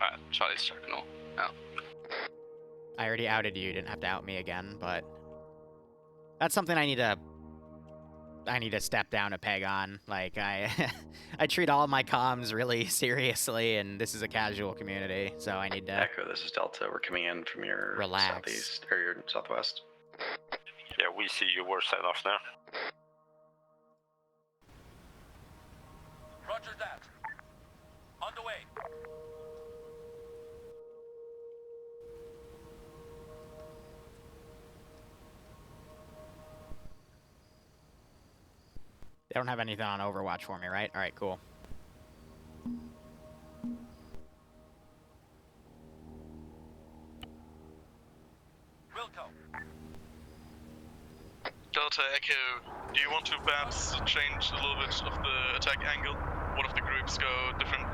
Alright, Charlie's checking all. Out. I already outed you. You didn't have to out me again, but... That's something I need to... to step down a peg on. Like I treat all of my comms really seriously, and this is a casual community, so I need to Echo, this is Delta. We're coming in from your southeast or your southwest. Yeah, we see you. We're set off now. Roger that. On the way. They don't have anything on Overwatch for me, right? All right, cool. Delta Echo, do you want to perhaps change a little bit of the attack angle? One of the groups go different.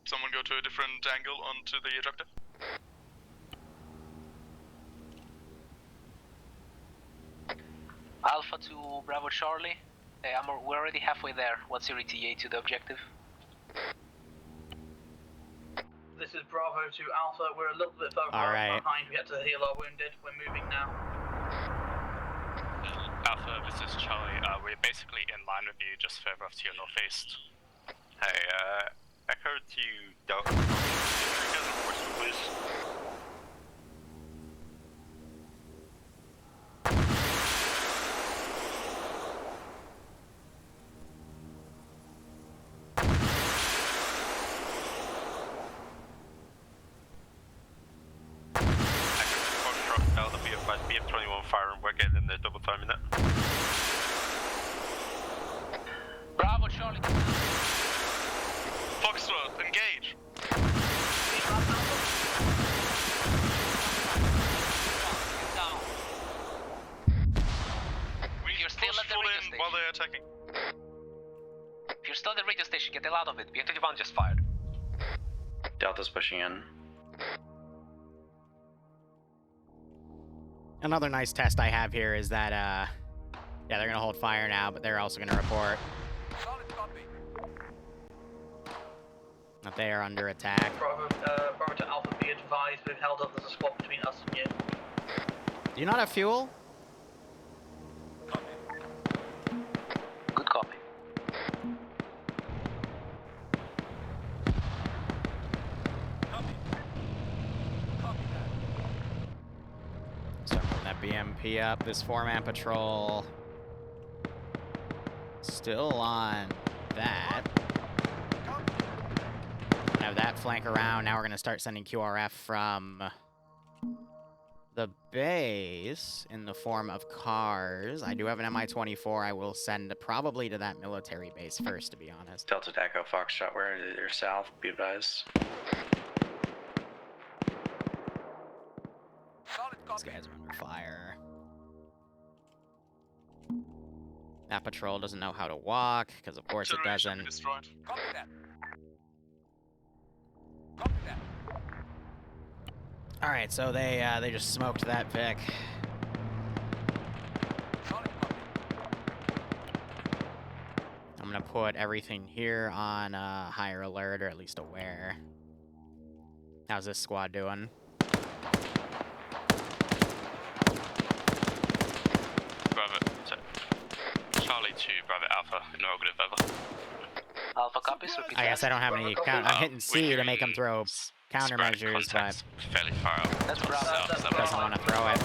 Someone go to a different angle onto the objective? Alpha to Bravo Charlie. We're already halfway there. What's your ETA to the objective? This is Bravo to Alpha. We're a little bit further behind. We have to heal our wounded. We're moving now. Alpha, this is Charlie. We're basically in line with you, just further off to your northeast. Hey, Echo to Delta. Can you guys report, please? BF21 firing, we're getting in there, double timing that. Bravo, Charlie. Foxtrot, engage. You're still at the radio station. While they're attacking. If you're still at the radio station, get the hell out of it. BF21 just fired. Delta's pushing in. Another nice test I have here is that, yeah, they're going to hold fire now, but they're also going to report that they are under attack. Bravo to Alpha, be advised, we've held up, there's a squad between us and you. Do you not have fuel? Good copy. That BMP up, this 4-man patrol still on that. Have that flank around. Now we're going to start sending QRF from the base in the form of cars. I do have an Mi-24. I will send probably to that military base first, to be honest. Delta Echo Foxtrot, where you're south, be advised. These guys are under fire. That patrol doesn't know how to walk, because of course it doesn't. Copy that. Alright, so they just smoked that Vic. I'm gonna put everything here on higher alert, or at least aware. How's this squad doing? Charlie to Bravo Alpha, negative over. Alpha copies, repeat. I guess I don't have any count. I'm hitting C to make them throw countermeasures, but fairly far out. That's Bravo. Doesn't want to throw it.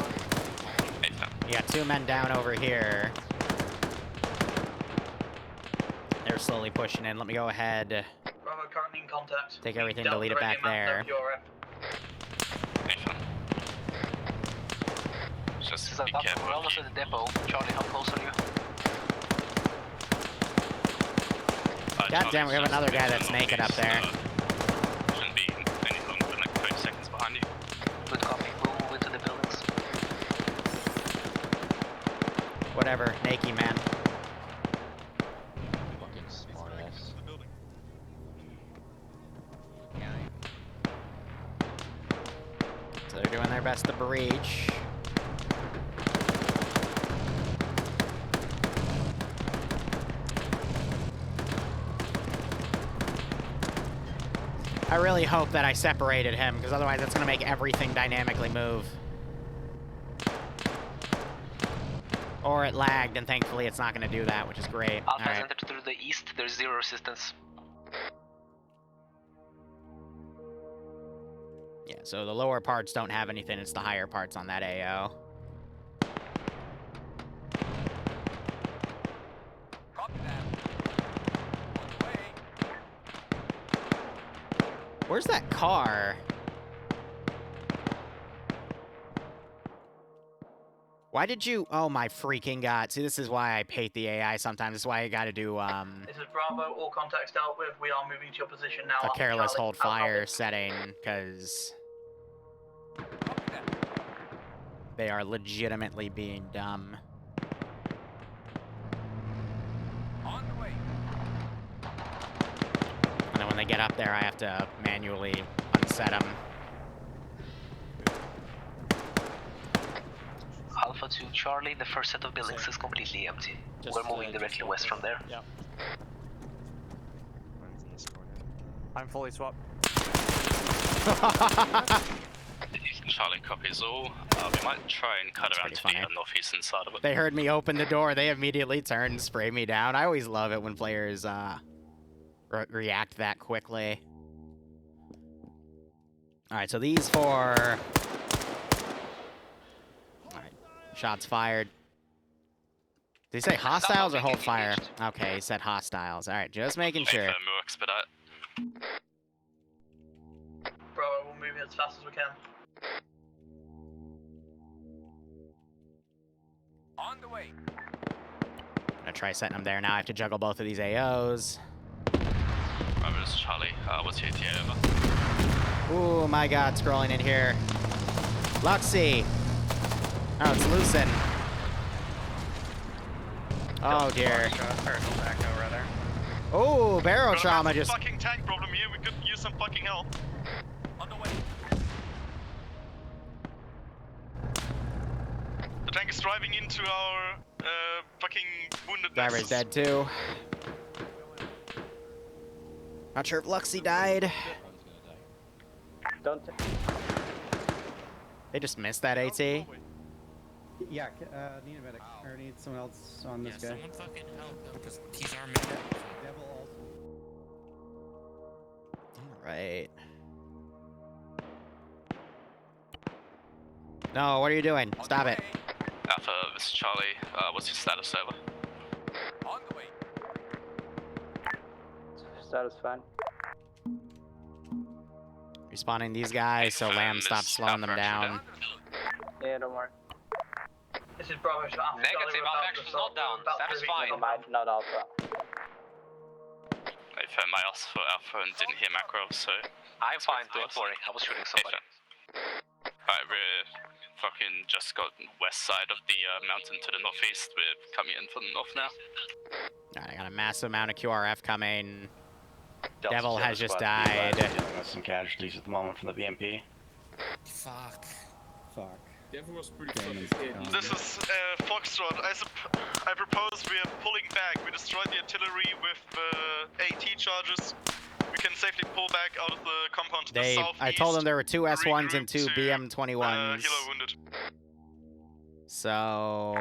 You got 2 men down over here. They're slowly pushing in. Let me go ahead. Bravo currently in contact. Take everything, delete it back there. Just be careful. We're almost at the depot. Charlie, how close are you? God damn, we have another guy that's naked up there. Shouldn't be any longer than like 30 seconds behind you. Good copy. We'll move into the buildings. Whatever, naked man. Fucking smartass. So they're doing their best to breach. I really hope that I separated him, because otherwise that's going to make everything dynamically move. Or it lagged, and thankfully it's not going to do that, which is great. Alpha has Alright. entered through the east. There's 0 resistance. Yeah, so the lower parts don't have anything. It's the higher parts on that AO. Where's that car? Why did you... Oh my freaking god. See, this is why I hate the AI sometimes. This is why I gotta do, This is Bravo, all contacts dealt with. We are moving to your position now. a careless Charlie. hold fire setting, because... they are legitimately being dumb. And then when they get up there, I have to manually unset them. Alpha to Charlie, the first set of buildings is completely empty. We're moving directly west from there. Yeah. I'm fully swapped. Charlie copies all. We might try and cut around to the northeastern side of it. They heard me open the door. They immediately turned and sprayed me down. I always love it when players react that quickly. Alright, so these four... Alright, shots fired. Did he say hostiles or hold fire? Okay, he said hostiles. Alright, just making sure. Expedite. Bro, we'll move as fast as we can. On the way. I'm gonna try setting them there now. I have to juggle both of these AOs. Remember, this is Charlie. What's your ETA over? Ooh, my god, scrolling in here. Luxie! Oh, it's Lucen. Oh dear. Oh, barrel trauma just... Fucking tank problem here. We could use some fucking help. On the way. The tank is driving into our fucking wounded. Driver's dead too. Not sure if Luxie died. Don't. They just missed that AT. Yeah, need a medic. Or need someone else on this guy. Someone fucking help him, because he's our medic. Devil also. Right. No, what are you doing? Stop it. Alpha, this is Charlie. What's your status over? On the way. Status fine. Respawning these guys so Lamb stops slowing them down. Yeah, don't worry. This is Bravo. Negative, Alpha action's not down. Status fine. Not Alpha. I found my ass for Alpha and didn't hear macro, so... I'm fine, don't worry. I was shooting somebody. Alright, we're fucking just got west side of the mountain to the northeast. We're coming in from the north now. Alright, I got a massive amount of QRF coming. Devil has just died. Dealing with some casualties at the moment from the BMP. Fuck. Fuck. Devil was pretty This is Foxtrot. I propose we are pulling back. We destroyed the artillery with AT charges. We can safely pull back out of the compound to the southeast. I told them there were 2 S1s and 2 BM21s. Hilo wounded. So...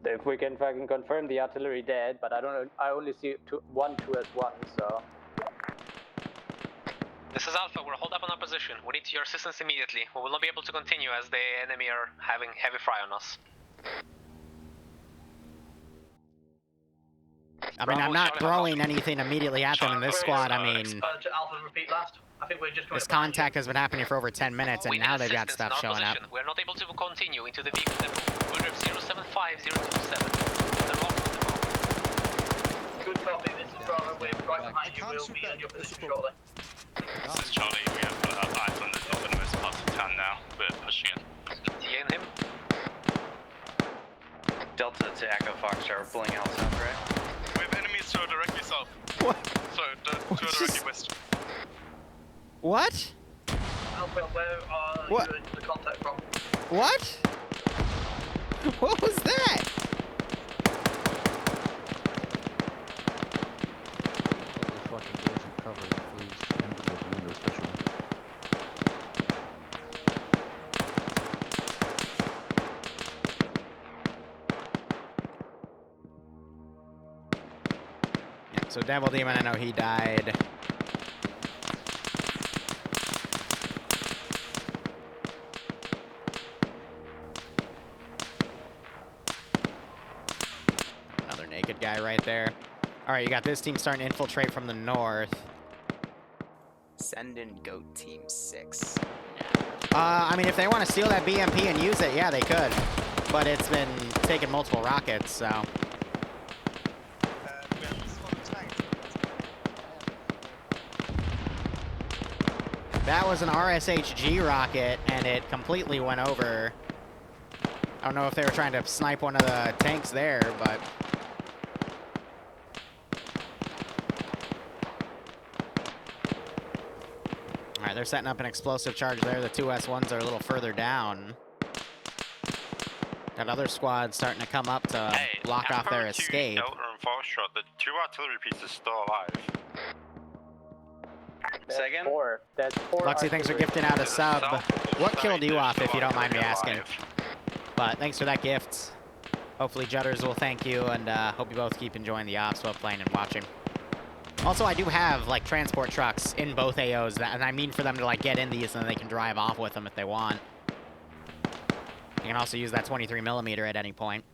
If we can fucking confirm the artillery dead, but I don't know. I only see 2 S1, so. This is Alpha, we're holed up on our position. We need your assistance immediately. We will not be able to continue as the enemy are having heavy fire on us. I mean, I'm not throwing anything immediately at them in this squad. I mean, Alpha, repeat last. I think we're just this contact has been happening for over 10 minutes, and now they've got stuff showing up. We're not able to continue into the vehicle level. Order of 075027. Good copy, this is Bravo. We're right behind you. We'll be in your position shortly. This is Charlie. We have eyes on the northernmost part of town now. We're pushing in. DN him. Delta to Echo Foxtrot, we're pulling out south, right? We have enemies to our directly south. What? Sorry, to our directly west. What? Alpha, where are What? you in the contact from? What? What was that? So Devil Demon, I know he died. Another naked guy right there. All right, you got this team starting to infiltrate from the north. Send in Goat Team 6. I mean, if they want to steal that BMP and use it, yeah, they could. But it's been taking multiple rockets, so. That was an RSHG rocket, and it completely went over. I don't know if they were trying to snipe one of the tanks there, but. All right, they're setting up an explosive charge there. The 2S1s are a little further down. That other squad starting to come up to block off their escape. Delta and Foxtrot, the 2 artillery pieces still alive. Second? Four. That's 4 Luxy, thanks for gifting out a sub. What killed you off, if you don't mind me asking? But thanks for that gift. Hopefully Judders will thank you, and hope you both keep enjoying the ops while playing and watching. Also, I do have, like, transport trucks in both AOs, and I mean for them to, like, get in these and then they can drive off with them if they want. You can also use that 23mm at any point.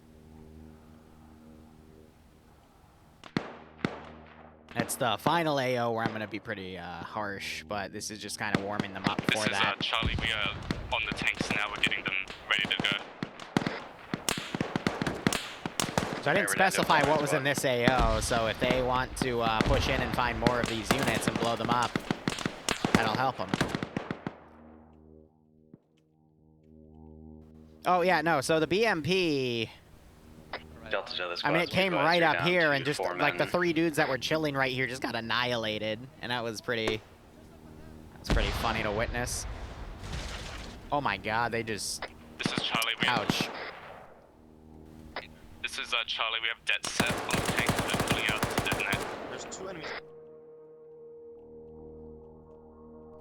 It's the final AO where I'm going to be pretty harsh, but this is just kind of warming them up for that. This is Charlie, we are on the tanks now, we're getting them ready to go. So I didn't specify what was in this AO, so if they want to push in and find more of these units and blow them up, that'll help them. Oh, yeah, no, so the BMP... I mean, it came right up here, and just, like, the 3 dudes that were chilling right here just got annihilated, and that was pretty funny to witness. Oh my god, they just... This is Charlie, Ouch. This is Charlie, we have dead set on the tank, they're pulling out to detonate. There's 2 enemies.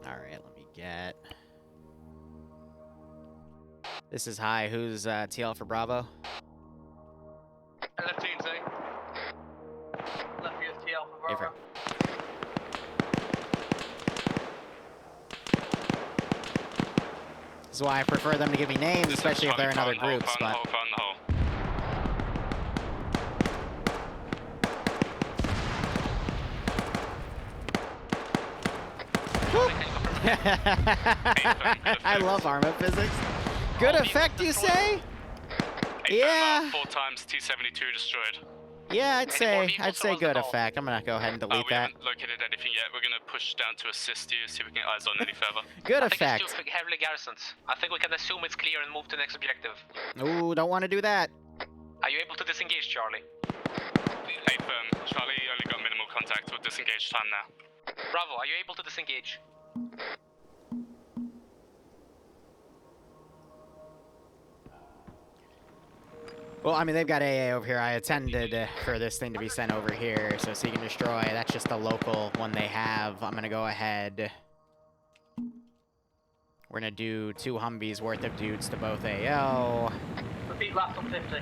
Alright, let me get... This is high. Who's TL for Bravo? Left team, say. Left you is TL for Bravo. This is why I prefer them to give me names, especially if they're in other groups, but... I love armor physics. Good effect, you say? Yeah. 4 times T-72 destroyed. Yeah, I'd say good effect. I'm gonna go ahead and delete we that. haven't located anything yet. We're gonna push down to assist you, see if we can eyes on any further. Good I think effect. it's too heavily garrisoned. I think we can assume it's clear and move to the next objective. Ooh, don't want to do that. Are you able to disengage, Charlie? Hey, Charlie only got minimal contact with disengage time now. Bravo, are you able to disengage? Well, I mean, they've got AA over here. I attended for this thing to be sent over here, so Seek and Destroy. That's just the local one they have. I'm going to go ahead. We're going to do 2 Humvees worth of dudes to both AO. Repeat last on 50.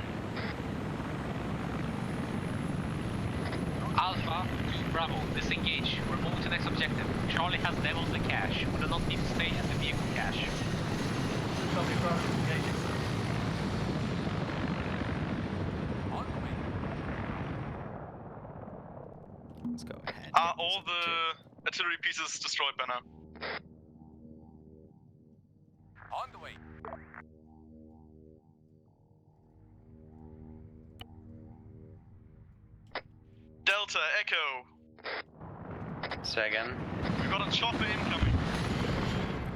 Alpha to Bravo, disengage. We're moving to the next objective. Charlie has leveled the cache. We do not need to stay at the vehicle cache. Copy, Bravo, disengage. Let's go ahead. Are all the artillery pieces destroyed by now? On the way. Delta, Echo. Second. We got a chopper incoming.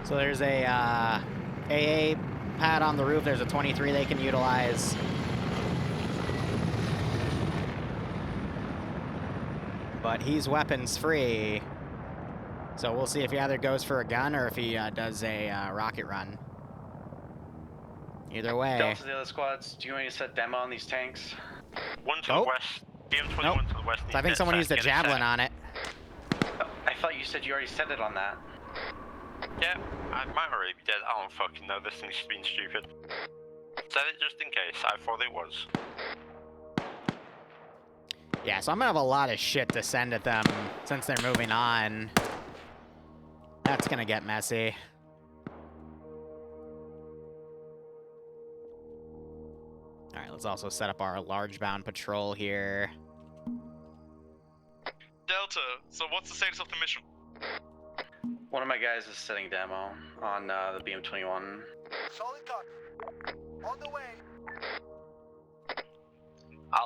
So there's a AA pad on the roof. There's a 23 they can utilize. But he's weapons free. So we'll see if he either goes for a gun or if he does a rocket run. Either way. Delta, the other squads, do you want me to set demo on these tanks? One to the west. DM21 Nope. to the west. So I think someone used a javelin on it. Oh, I thought you said you already set it on that. Yeah, I might already be dead. I don't fucking know. This thing's been stupid. Set it just in case. I thought it was. Yeah, so I'm gonna have a lot of shit to send at them since they're moving on. That's gonna get messy. Alright, let's also set up our large-bound patrol here. Delta, so what's the status of the mission? One of my guys is setting demo on the BM-21. Solid copy. On the way.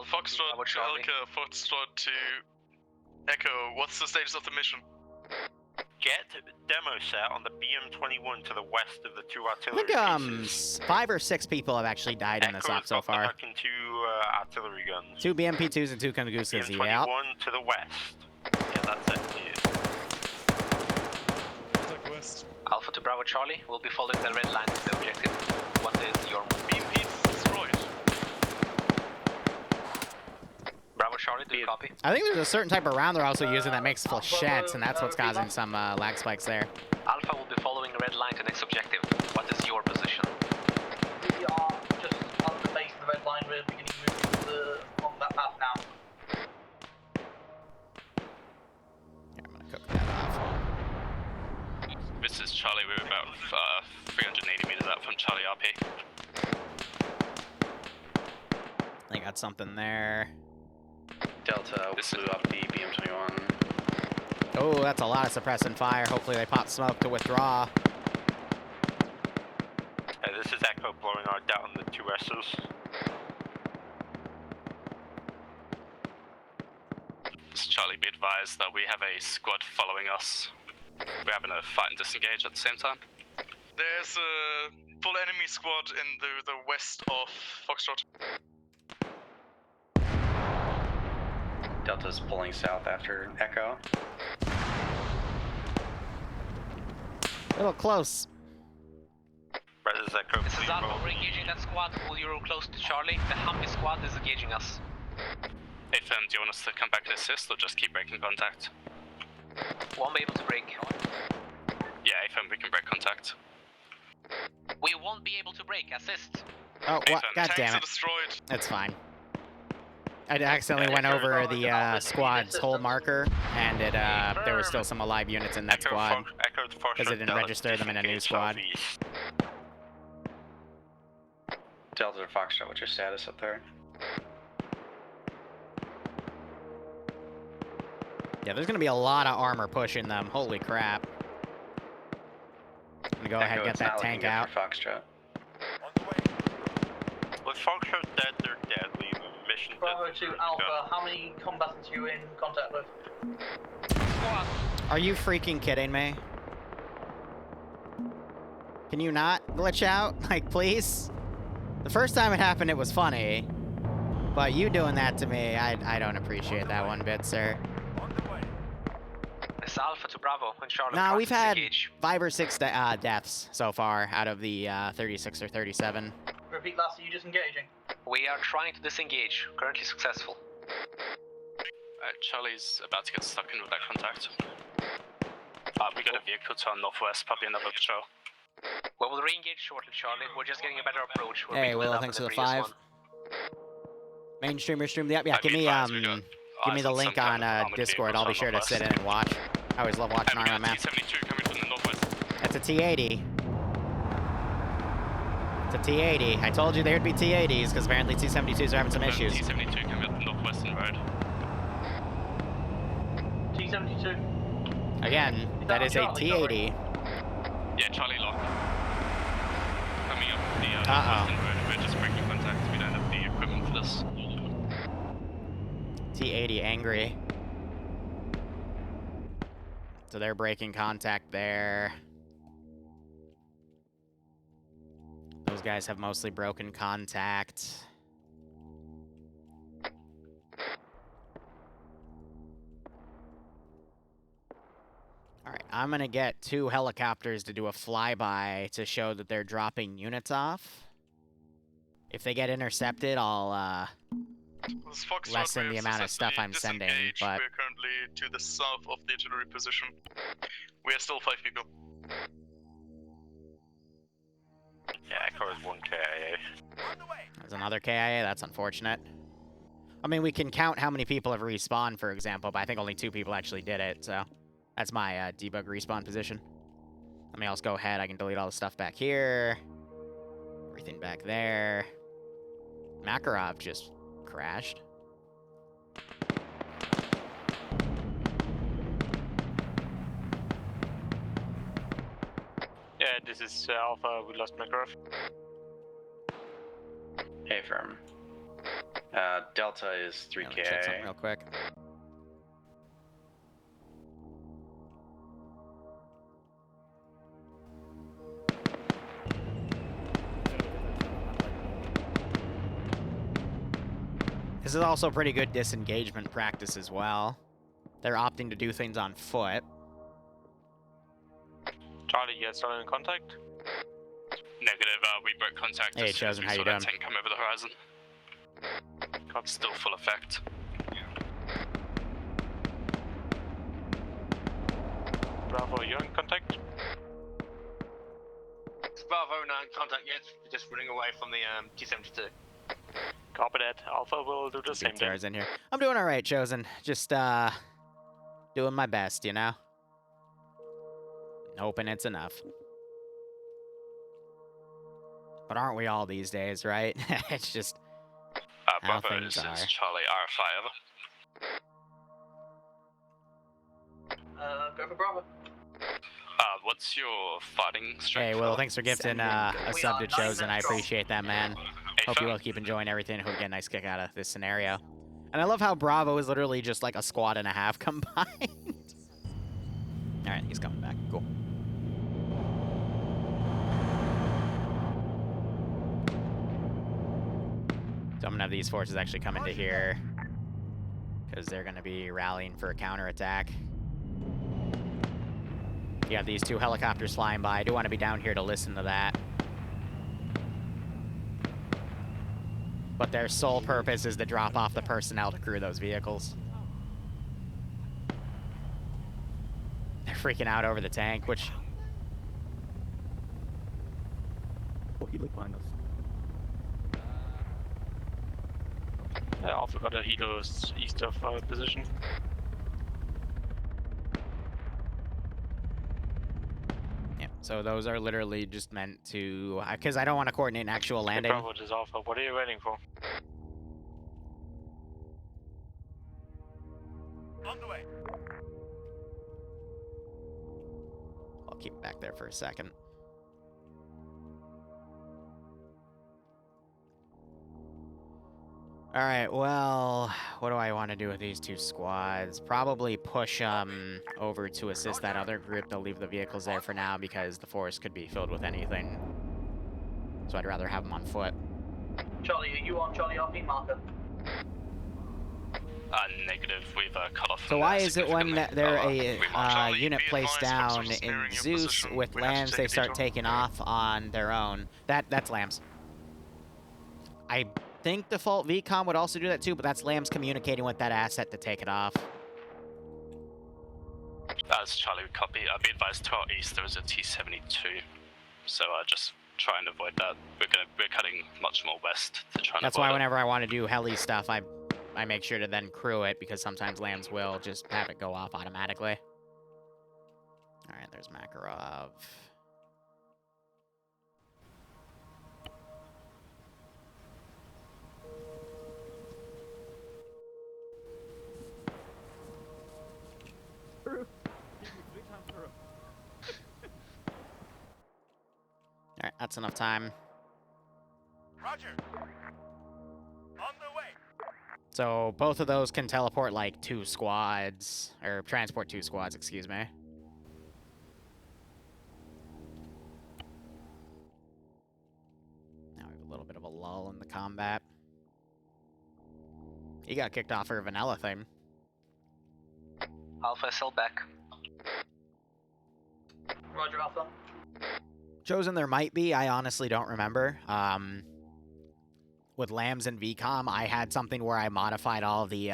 Foxtrot, Alka, Foxtrot to Echo, what's the status of the mission? Get demo set on the BM-21 to the west of the two I artillery think 5 or 6 people have actually died in this op so far. Fucking 2 artillery guns. 2 BMP2s and 2 Kungusas, yeah. BM-21 to the west. Yeah, that's it. West. Alpha to Bravo Charlie, we'll be following the red line to the objective. What is your move? BMP's destroyed. Bravo Charlie, do you copy? I think there's a certain type of round they're also using that makes flechettes, and that's what's causing some lag spikes there. Alpha will be following the red line to next objective. What is your position? We are just on the base of the red line. We're beginning to move on that path now. Yeah, I'm gonna cook that off. This is Charlie, we're about 380 meters out from Charlie RP. They got something there. Delta blew up the BM-21. Oh, that's a lot of suppressing fire. Hopefully they pop smoke to withdraw. This is Echo blowing our down the 2 S's. This is Charlie, be advised that we have a squad following us. We're having a fight and disengage at the same time. There's a full enemy squad in the west of Foxtrot. Delta's pulling south after Echo. A little close. This is Echo. This is Alpha, we're engaging that squad. Will you roll close to Charlie? The Humvee squad is engaging us. Hey Fem, do you want us to come back to assist or just keep breaking contact? Won't be able to break. Yeah, hey Fem, we can break contact. We won't be able to break. Assist. Oh, what? God damn it. Destroyed. That's fine. I accidentally went over the squad's whole marker, and it there were still some alive units in that squad because it didn't register them in a new squad. Delta to Foxtrot, what's your status up there? Yeah, there's gonna be a lot of armor pushing them. Holy crap! I'm gonna go ahead and get that tank out. Foxtrot. With Foxtrot dead, they're dead. Leave them. Mission. Bravo to Alpha, how many combatants are you in contact with? Are you freaking kidding me? Can you not glitch out? Like, please? The first time it happened, it was funny. But you doing that to me, I don't appreciate that one bit, sir. It's Alpha to Bravo and Charlie. Nah, we've had 5 or 6 deaths so far out of the 36 or 37. Repeat last, are you disengaging? We are trying to disengage. Currently successful. Charlie's about to get stuck in with that contact. We got a vehicle to our northwest, probably another patrol. We will re-engage shortly, Charlie. We're just getting a better approach. We're Hey, Will, thanks for the 5. Mainstreamer stream. Yeah, give me the link on Discord. I'll be sure to sit in and watch. I always love watching armor map. T-72 coming from the northwest. That's a T-80. It's a T-80. I told you there would be T-80s because apparently T-72s are having some issues. T-72 coming up the northwestern road. T-72. Again, that is a T-80. Yeah, Charlie lock. Coming up the northwestern road. We're just breaking contact. We don't have the equipment for this. T-80 angry. So they're breaking contact there. Those guys have mostly broken contact. Alright, I'm gonna get 2 helicopters to do a flyby to show that they're dropping units off. If they get intercepted, I'll lessen the amount of stuff I'm sending, but... We're currently to the south of the artillery position. We are still 5 people. Yeah, Echo is 1 KIA. There's another KIA, that's unfortunate. I mean, we can count how many people have respawned, for example, but I think only 2 people actually did it, so that's my debug respawn position. Let me also go ahead. I can delete all the stuff back here. Everything back there. Makarov just crashed. Yeah, this is Alpha. We lost Makarov. Hey, firm. Delta is 3K. Let me check something real quick. This is also pretty good disengagement practice as well. They're opting to do things on foot. Charlie, you guys still in contact? Negative, we broke contact Hey, as soon as Chosen, we how saw you that doing? tank come over the horizon. Still full effect. Bravo, you're in contact? Bravo, not in contact yet. We're just running away from the T-72. Copy that. Alpha will do the same thing. BTR's in here. I'm doing all right, Chosen. Just doing my best, you know? Hoping it's enough. But aren't we all these days, right? It's just how Bravo, things this are. is Charlie, RFI, over. Go for Bravo. What's your fighting strength? Hey, Will, thanks for gifting a sub to Chosen. I appreciate that, man. Hope you all keep enjoying everything. Hope you get a nice kick out of this scenario. And I love how Bravo is literally just like a squad and a half combined. All right, he's coming back. Cool. So I'm going to have these forces actually come into here because they're going to be rallying for a counterattack. You have these 2 helicopters flying by. I do want to be down here to listen to that. But their sole purpose is to drop off the personnel to crew those vehicles. They're freaking out over the tank, which... Oh, he looked behind us. Alpha got a helo east of our position. Yeah, so those are literally just meant to... Because I don't want to coordinate an actual landing. Bravo, this is Alpha. What are you waiting for? On the way. I'll keep it back there for a second. All right, well, what do I want to do with these 2 squads? Probably push over to assist that other group. They'll leave the vehicles there for now because the forest could be filled with anything. So I'd rather have them on foot. Charlie, are you on Charlie RP marker? Negative, we've cut off. So why is it when they're a unit placed down in Zeus with lambs, they start taking off on their own? That's lambs. I think default VCOM would also do that too, but that's lambs communicating with that asset to take it off. That's Charlie, copy. Be advised to our east there is a T-72, so just try and avoid that. We're cutting much more west to try and That's avoid why it. whenever I want to do heli stuff, I make sure to then crew it, because sometimes lambs will just have it go off automatically. All right, there's Makarov. All right, that's enough time. Roger. On the way. So both of those can teleport like 2 squads, or transport 2 squads, excuse me. Now we have a little bit of a lull in the combat. He got kicked off for a vanilla thing. Alpha still back. Roger, Alpha. Chosen, there might be. I honestly don't remember. With lambs and VCOM, I had something where I modified all the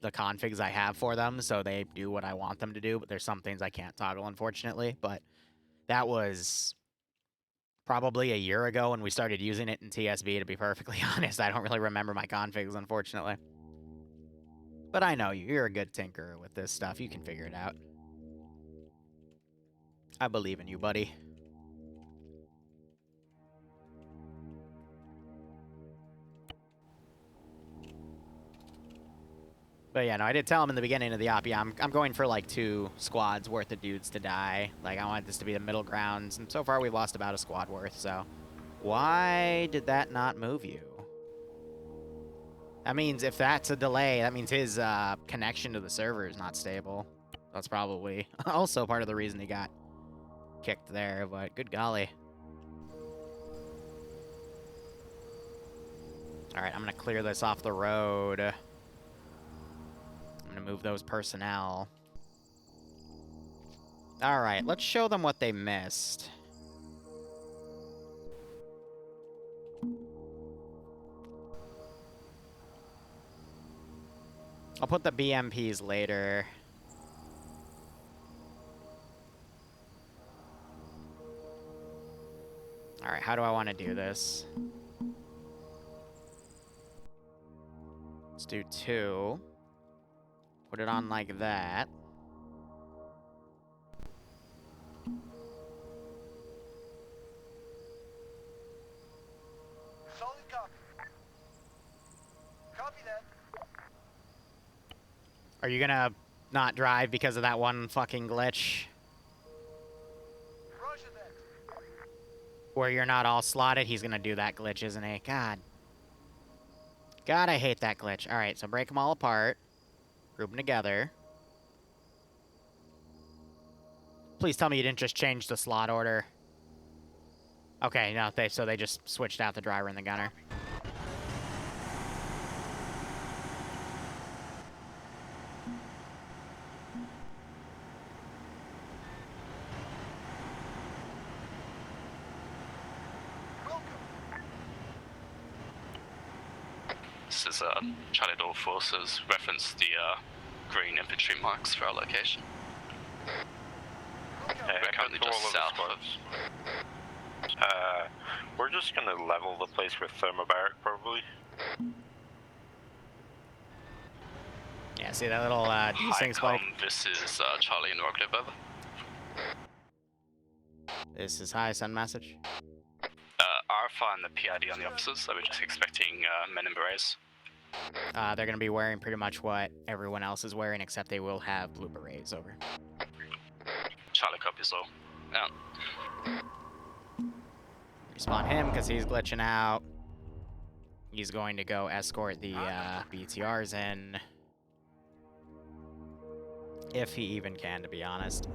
configs I have for them, so they do what I want them to do, but there's some things I can't toggle, unfortunately. But that was probably a year ago when we started using it in TSB, to be perfectly honest. I don't really remember my configs, unfortunately. But I know you. You're a good tinkerer with this stuff. You can figure it out. I believe in you, buddy. But yeah, no, I did tell him in the beginning of the op, yeah, I'm going for like 2 squads worth of dudes to die. Like, I want this to be the middle grounds, and so far we've lost about a squad worth, so... Why did that not move you? That means if that's a delay, that means his connection to the server is not stable. That's probably also part of the reason he got kicked there, but good golly. Alright, I'm gonna clear this off the road. I'm gonna move those personnel. Alright, let's show them what they missed. I'll put the BMPs later. Alright, how do I want to do this? Let's do 2. Put it on like that. Solid copy. Copy that. Are you gonna not drive because of that one fucking glitch? Roger that. Where you're not all slotted, he's gonna do that glitch, isn't he? God. God, I hate that glitch. Alright, so break them all apart. Group them together. Please tell me you didn't just change the slot order. Okay, no, so they just switched out the driver and the gunner. This is Charlie Door Forces. Reference the green infantry marks for our location. We're currently just south of... We're just gonna level the place with thermobaric, probably. Yeah, see that little desync spike? This is Charlie and Rocket over. This is high, send message. RFI and the PID on the officers, so we're just expecting men in berets. They're gonna be wearing pretty much what everyone else is wearing, except they will have blue berets over. Charlie copies all. Out. Respawn him, because he's glitching out. He's going to go escort the BTRs in. If he even can, to be honest.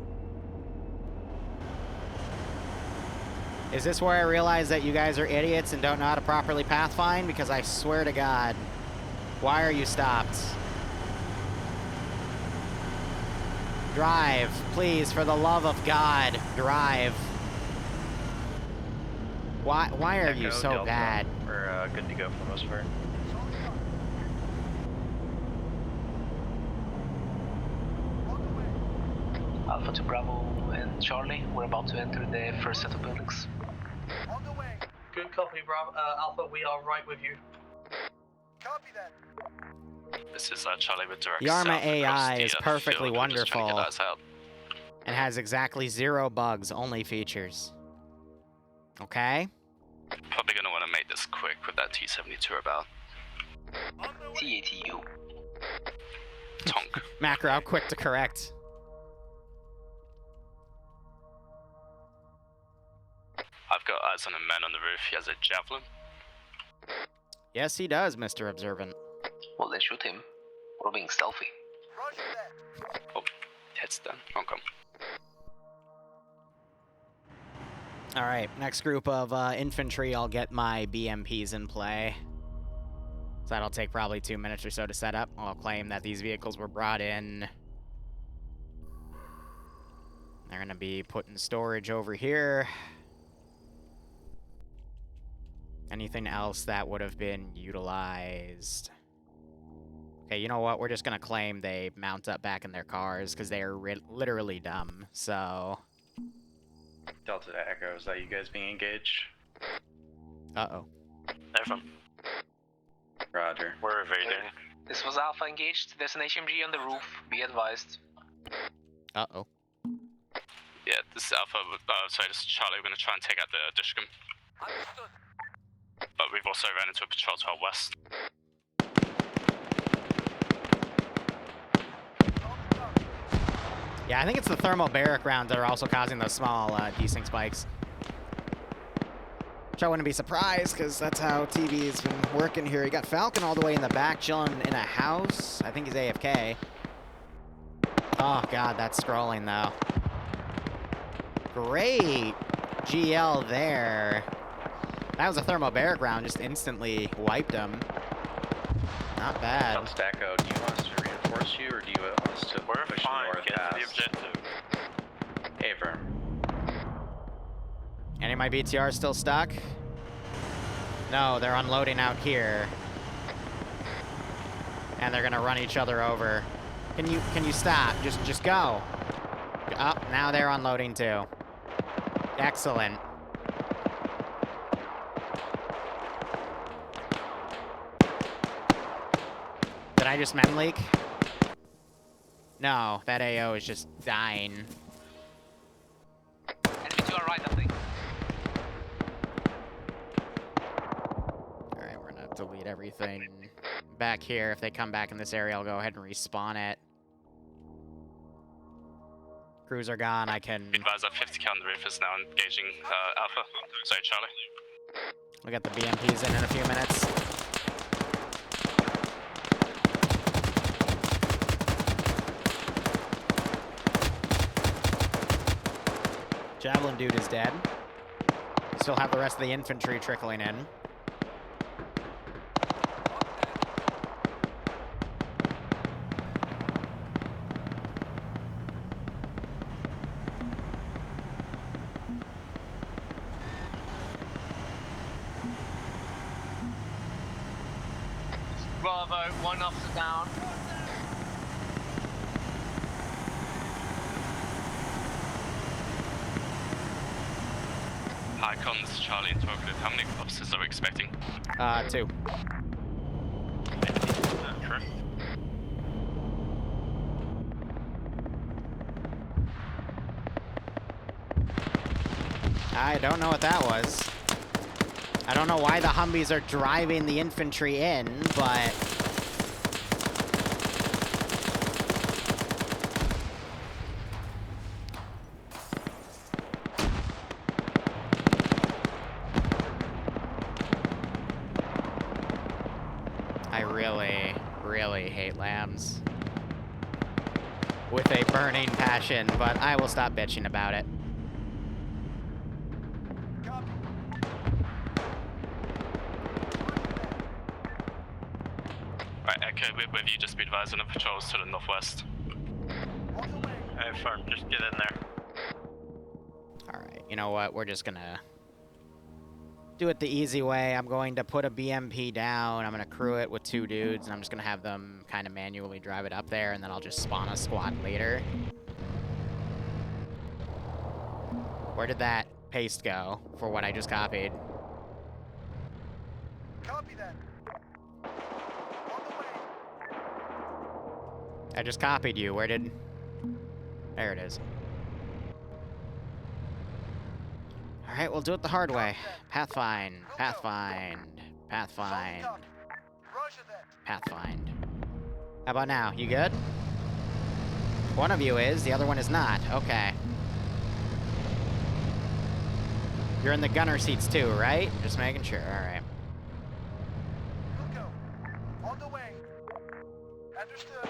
Is this where I realize that you guys are idiots and don't know how to properly pathfind? Because I swear to God, why are you stopped? Drive, please, for the love of God, drive. Why are you so bad? We're good to go for the most part. Alpha to Bravo and Charlie, we're about to enter the first set of buildings. On the way. Good copy, Bravo. Alpha, we are right with you. Copy that. This is Charlie with direct The Arma south AI across is the, perfectly field. We're just trying to wonderful get eyes out. and has exactly 0 bugs, only features. Okay? Probably gonna want to make this quick with that T-72 about. TATU. Tonk. Macro, quick to correct. I've got eyes on a man on the roof. He has a javelin. Yes, he does, Mr. Observant. Well, then shoot him. We're being stealthy. Roger that. Oh, head's done. Hong Kong. Alright, next group of infantry, I'll get my BMPs in play. So that'll take probably 2 minutes or so to set up. I'll claim that these vehicles were brought in. They're gonna be put in storage over here. Anything else that would have been utilized? Okay, you know what? We're just gonna claim they mount up back in their cars because they are literally dumb, so... Delta to Echo, is that you guys being engaged? Uh-oh. Everyone. Roger. We're evading. This was Alpha engaged. There's an HMG on the roof. Be advised. Uh-oh. Yeah, this is Alpha. Sorry, this is Charlie. We're going to try and take out the Dishcom. Understood. But we've also ran into a patrol to our west. Yeah, I think it's the thermal barrack rounds that are also causing those small desync spikes. Which I wouldn't be surprised, because that's how TV's been working here. You got Falcon all the way in the back, chilling in a house. I think he's AFK. Oh, God, that's scrolling, though. Great GL there. That was a thermal barrack round, just instantly wiped him. Not bad. Stacko, do you want us to reinforce you, or do you want us to push north Get past? to the objective. Aver. Any of my BTRs still stuck? No, they're unloading out here. And they're gonna run each other over. Can you stop? Just go. Oh, now they're unloading too. Excellent. Did I just mem leak? No, that AO is just dying. Enemy to our right, I think. Alright, we're gonna delete everything back here. If they come back in this area, I'll go ahead and respawn it. Crews are gone, I can... Advise our 50 cal on the roof is now engaging Alpha. Sorry, Charlie. We'll get the BMPs in a few minutes. Javelin dude is dead. Still have the rest of the infantry trickling in. Bravo, one officer down. Hi, Cons, Charlie interrogative. How many officers are we expecting? 2. I don't know what that was. I don't know why the Humvees are driving the infantry in, but... I really, really hate lambs. With a burning passion, but I will stop bitching about it. Right, Echo, we're with you. Just be advised on the patrols to the northwest. Hey, firm, just get in there. Alright, you know what? We're just gonna do it the easy way. I'm going to put a BMP down. I'm gonna crew it with 2 dudes, and I'm just gonna have them kind of manually drive it up there, and then I'll just spawn a squad later. Where did that paste go for what I just copied? Copy that. I just copied you. Where did... There it is. Alright, we'll do it the hard way. Pathfind. Pathfind. Pathfind. Pathfind. How about now? You good? One of you is, the other one is not. Okay. You're in the gunner seats too, right? Just making sure. Alright. On the way. Understood.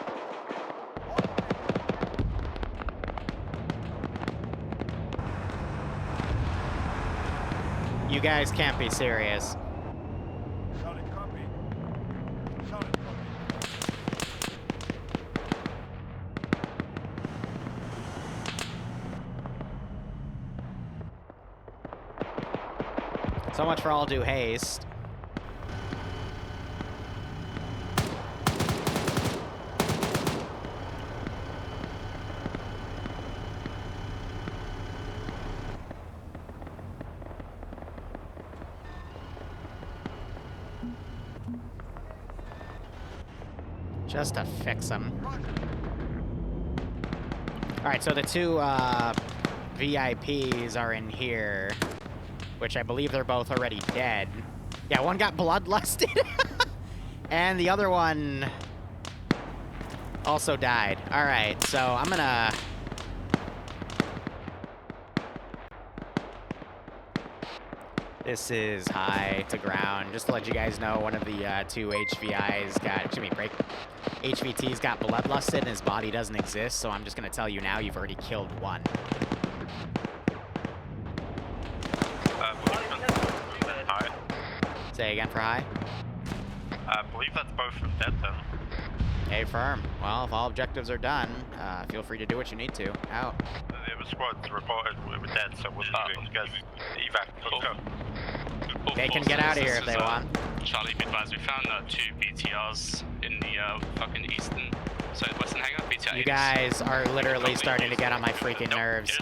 You guys can't be serious. Solid copy. Solid copy. So much for all due haste. Just to fix them. Alright, so the two VIPs are in here, which I believe they're both already dead. Yeah, one got bloodlusted, and the other one also died. Alright, so I'm gonna... This is high to ground. Just to let you guys know, one of the two HVTs got bloodlusted and his body doesn't exist, so I'm just gonna tell you now, you've already killed one. High. Say again for high? I believe that's both from dead then. Hey, firm. Well, if all objectives are done, feel free to do what you need to. Out. The other squad's reported we were dead, so we're leaving. You guys evac. Go. They can get out of here if they want. Charlie, be advised, we found 2 BTRs in the fucking eastern, western hangar. BTR. You guys are literally starting to get on my freaking nerves.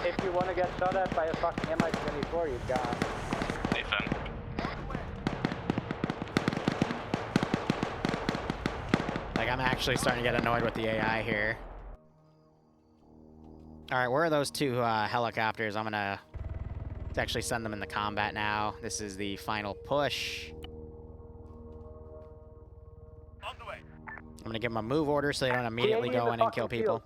If you want to get shot at by a fucking Mi-24, you got. Hey, fam. Like, I'm actually starting to get annoyed with the AI here. Alright, where are those two helicopters? I'm gonna actually send them into combat now. This is the final push. I'm gonna give them a move order so they don't immediately go in and kill people.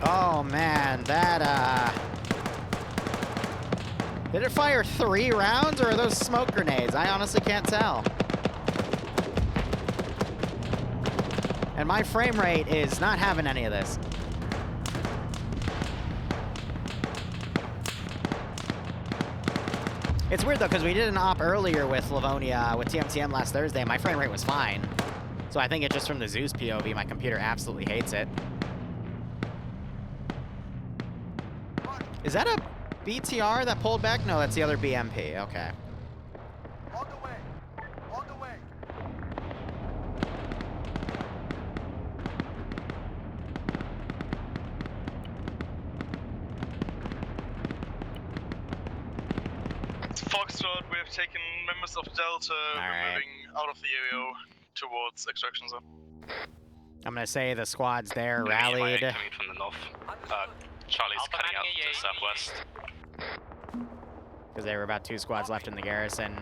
Oh man, that did it fire 3 rounds or are those smoke grenades? I honestly can't tell. And my frame rate is not having any of this. It's weird though, because we did an op earlier with Livonia, with TMTM last Thursday, and my frame rate was fine. So I think it's just from the Zeus POV, my computer absolutely hates it. Is that a BTR that pulled back? No, that's the other BMP, okay. On the way. On the way. Foxtrot, we have taken members of Delta. We're moving out of the AO towards extraction zone. I'm gonna say the squads there Yeah, rallied. coming from the north. Charlie's cutting out to the southwest. Because there were about 2 squads left in the garrison.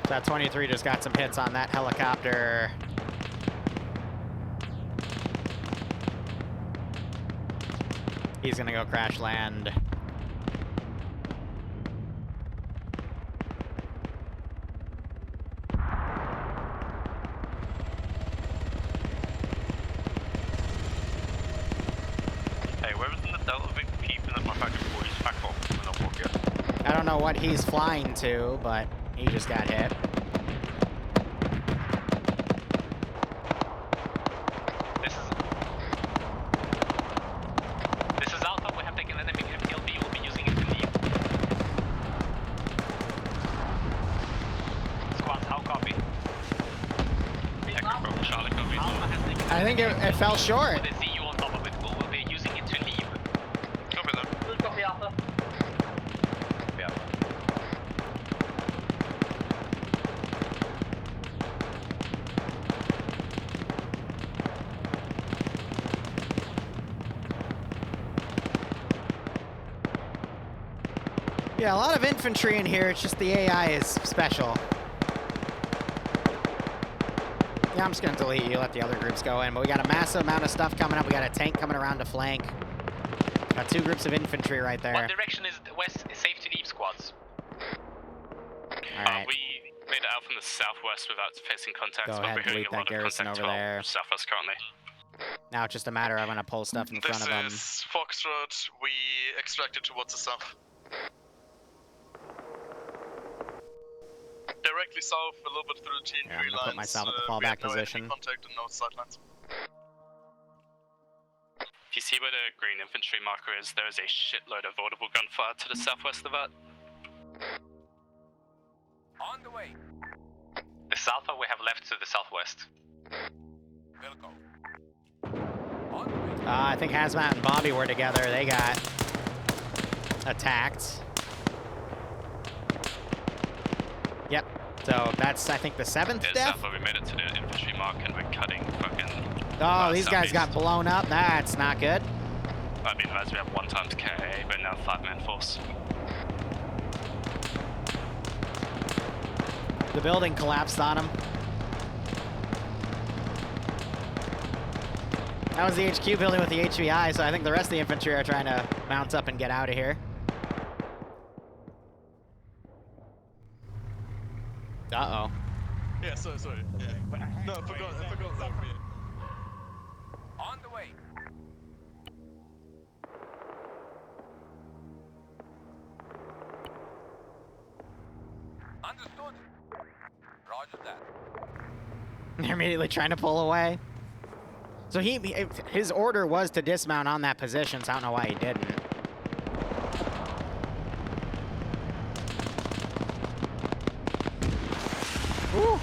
So that 23 just got some hits on that helicopter. He's gonna go crash land. I don't know what he's flying to, but he just got hit. This is Alpha. We have taken enemy MTLB. We'll be using it to leave. Squads, how copy? Charlie copy. Alpha has taken I think it fell short. With a ZU on top of it. We'll be using it to leave. Copy them. Good copy, Alpha. Yeah. Yeah, a lot of infantry in here. It's just the AI is special. Yeah, I'm just gonna delete you, let the other groups go in. But we got a massive amount of stuff coming up. We got a tank coming around to flank. Got 2 groups of infantry right there. What direction is west? Safe to leave, squads. Alright. We made it out from the southwest without facing contact, Go but ahead, we're hearing delete a lot that of garrison contact over there. southwest currently. Now it's just a matter of I'm gonna pull stuff in front of them. This is Foxtrot. We extracted towards the south. Directly south, a little bit through the T3 Yeah, I'm gonna lines. put myself at the We fallback have no enemy position. contact and no sidelines. If you see where the green infantry marker is, there is a shitload of audible gunfire to the southwest of that. the way. This Alpha we have left to the southwest. Wilco. I think Hazmat and Bobby were together. They got attacked. Yep. So that's, I think, the 7th Yeah, death. Alpha, we made it to the infantry mark and we're cutting fucking... Oh, these guys got blown up. That's not good. I've been advised we have 1 times KA, but now 5-man force. The building collapsed on him. That was the HQ building with the HVI, so I think the rest of the infantry are trying to mount up and get out of here. Uh-oh. Yeah, sorry. Yeah. No, I forgot that. On the way. Understood. Roger that. They're immediately trying to pull away. So his order was to dismount on that position, so I don't know why he didn't. Ooh.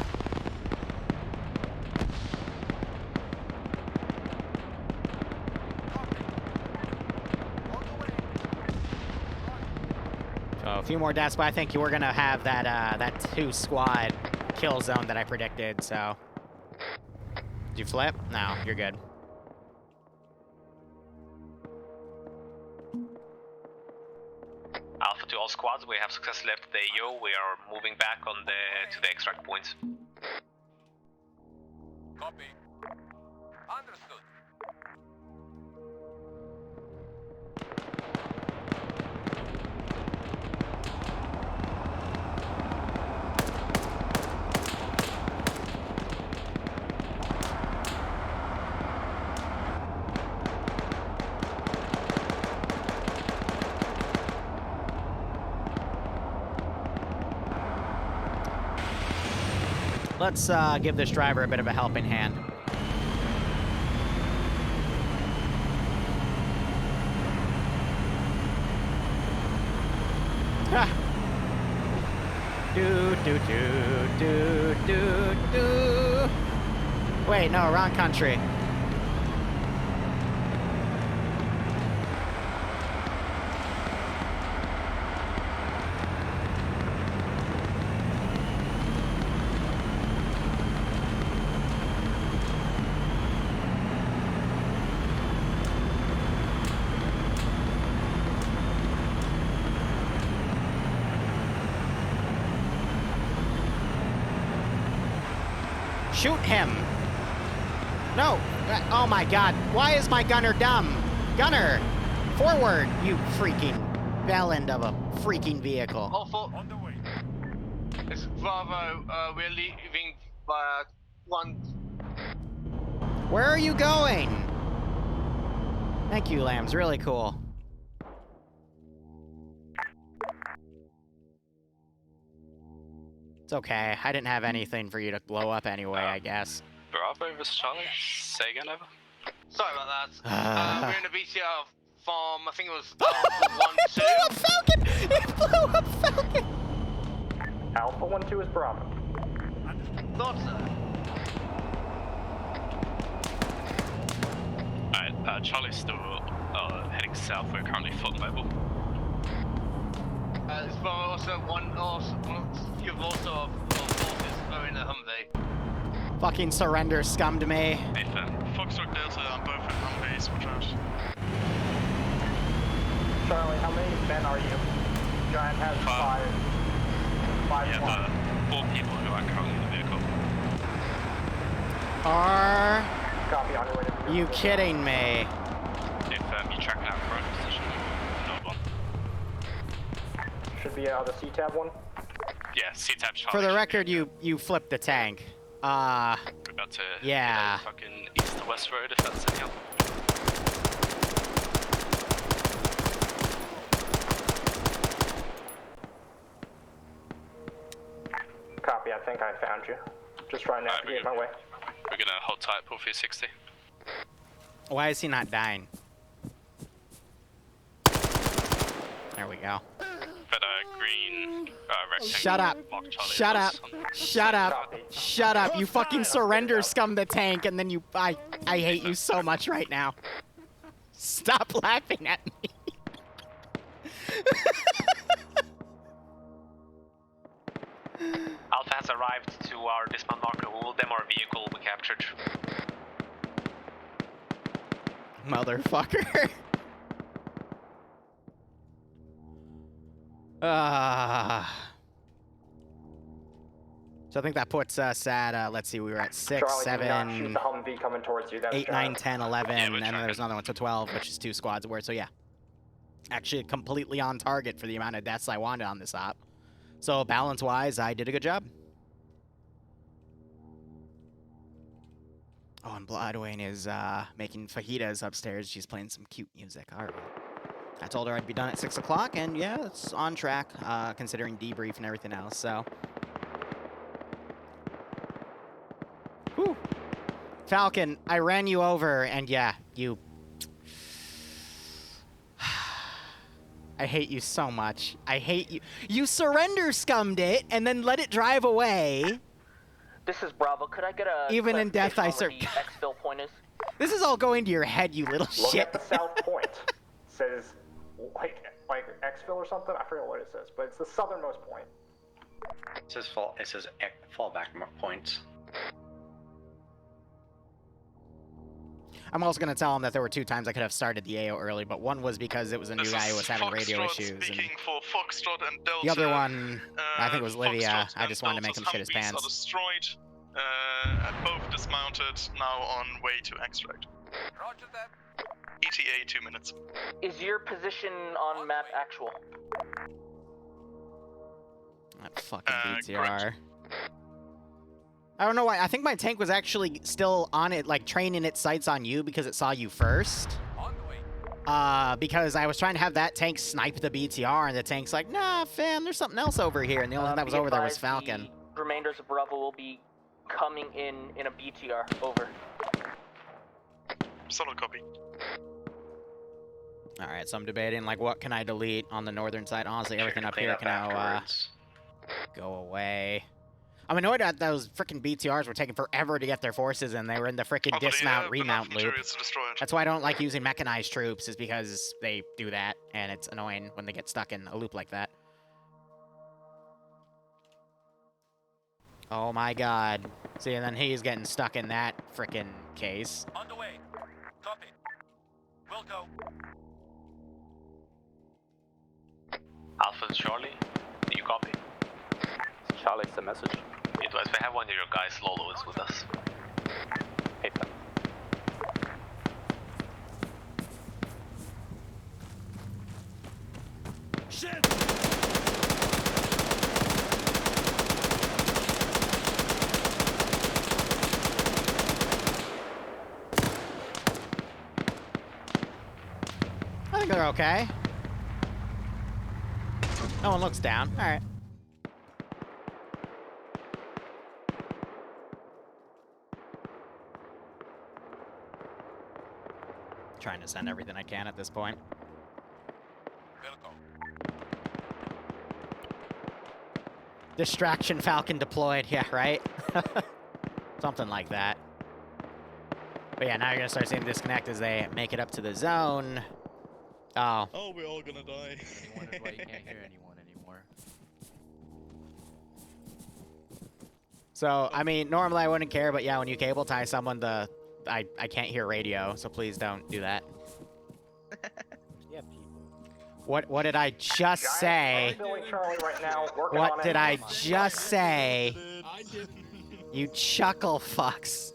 So a few more deaths, but I think you were gonna have that that 2-squad kill zone that I predicted. So, did you flip? No, you're good. Alpha to all squads, we have successfully left the AO. We are moving back on to the extract point. Copy. Understood. Let's give this driver a bit of a helping hand. Ah. Do. Wait, no, wrong country. Shoot him! No! Oh my god, why is my gunner dumb? Gunner! Forward, you freaking bellend of a freaking vehicle. On the way. It's Bravo, we're leaving by 1. Where are you going? Thank you, Lambs, really cool. It's okay, I didn't have anything for you to blow up anyway, I guess. Bravo versus Charlie? Say again, over. Sorry about that. We're in a VCR from, I think it was It blew up Falcon! Alpha 1-2 is Bravo. Thought so. Alright, Charlie's still heading south. We're currently foot mobile. It's also you've also forces are in a Humvee. Fucking surrender scummed me. Foxtrot Delta on both at Humvees, watch out. Charlie, how many men are you? Giant has 5. 5 Yeah, 4 people who are currently in the vehicle. Are Copy, on your way to you kidding me? If you're tracking out correct position, no one. Should be the C-tab one. Yeah, C-tab Charlie. For the record, you flipped the tank. We're about to yeah. hit a fucking east to west road if that's any help. Copy, I think I found you. Just trying to navigate my way. We're gonna hold tight, pull 360. Why is he not dying? There we go. But green green rectangle. Shut up. Mark Charlie Shut up. was on- Shut up. Shut up. You fucking surrender scum the tank, and then you... I hate you so much right now. Stop laughing at me. Alpha has arrived to our dismount marker. We will demo our vehicle we captured. Motherfucker. So I think that puts us at, let's see, we were at 6, Charlie, 7, do not shoot the Humvee coming towards you. That's 8, Charlie. 9, 10, 11, and then there's another one, so 12, which is 2 squads worth, so yeah. Actually completely on target for the amount of deaths I wanted on this op. So balance-wise, I did a good job. Oh, and Bloodwayne is making fajitas upstairs. She's playing some cute music. All right. I told her I'd be done at 6 o'clock, and yeah, it's on track, considering debrief and everything else, so. Whew. Falcon, I ran you over, and yeah, you... I hate you so much. I hate you. You surrender scummed it, and then let it drive away. This is Bravo. Could I get a Even in death, I the exfil point is? This is all going to your head, you little Look shit. at the south point. It says like exfil or something. I forget what it says, but it's the southernmost point. It says fallback points. I'm also going to tell him that there were 2 times I could have started the AO early, but one was because it was a new guy who was having radio issues. And For Foxtrot and Delta, the other one, I think it was Livia. I just wanted to make him shit his Humvees pants. Are destroyed, both dismounted, now on way to extract. Roger that. ETA 2 minutes. Is your position on map actual? That fucking BTR. I don't know why. I think my tank was actually still on it, like training its sights on you because it saw you first. Because I was trying to have that tank snipe the BTR, and the tank's like, nah, fam, there's something else over here. And the only thing that was over there was Falcon. The remainders of Bravo will be coming in a BTR. Over. Solid copy. All right, so I'm debating, like, what can I delete on the northern side? Honestly, everything up here can now go away. I'm annoyed that those frickin' BTRs were taking forever to get their forces in. They were in the frickin' dismount, remount loop. That's why I don't like using mechanized troops, is because they do that, and it's annoying when they get stuck in a loop like that. Oh my god. See, and then he's getting stuck in that frickin' case. On the way. Copy. We'll go. Alpha to Charlie, do you copy? Charlie's the message. It was, we have one of your guys, Lolo, is with us. Hey, pal. Shit! I think they're okay. No one looks down. All right. Trying to send everything I can at this point. Distraction Falcon deployed. Yeah, right? Something like that. But yeah, now you're going to start seeing disconnect as they make it up to the zone. Oh. Oh, we're all gonna die. You wondered why you can't hear anyone anymore. So, I mean, normally I wouldn't care, but yeah, when you cable tie someone, I can't hear radio, so please don't do that. Yeah, What did I just say? Charlie right now, working What on did it. I just say? I didn't. You chuckle fucks.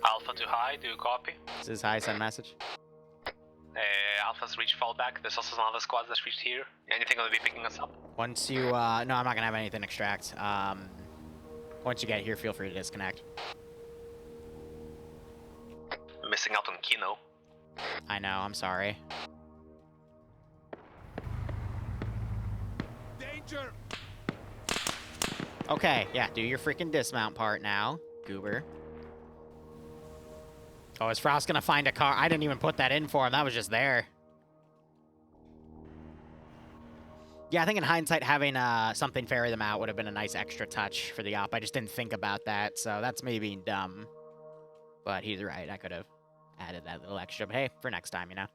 Alpha to high, do you copy? This is high, send message. Alpha's reached fallback. There's also some other squads that's reached here. Anything gonna be picking us up? Once you, no, I'm not gonna have anything extract. Once you get here, feel free to disconnect. I'm missing out on Kino. I know, I'm sorry. Danger! Okay, yeah, do your freaking dismount part now, goober. Oh, is Frost gonna find a car? I didn't even put that in for him, that was just there. Yeah, I think in hindsight, having something ferry them out would have been a nice extra touch for the op. I just didn't think about that, so that's me being dumb. But he's right, I could have added that little extra. But hey, for next time, you know.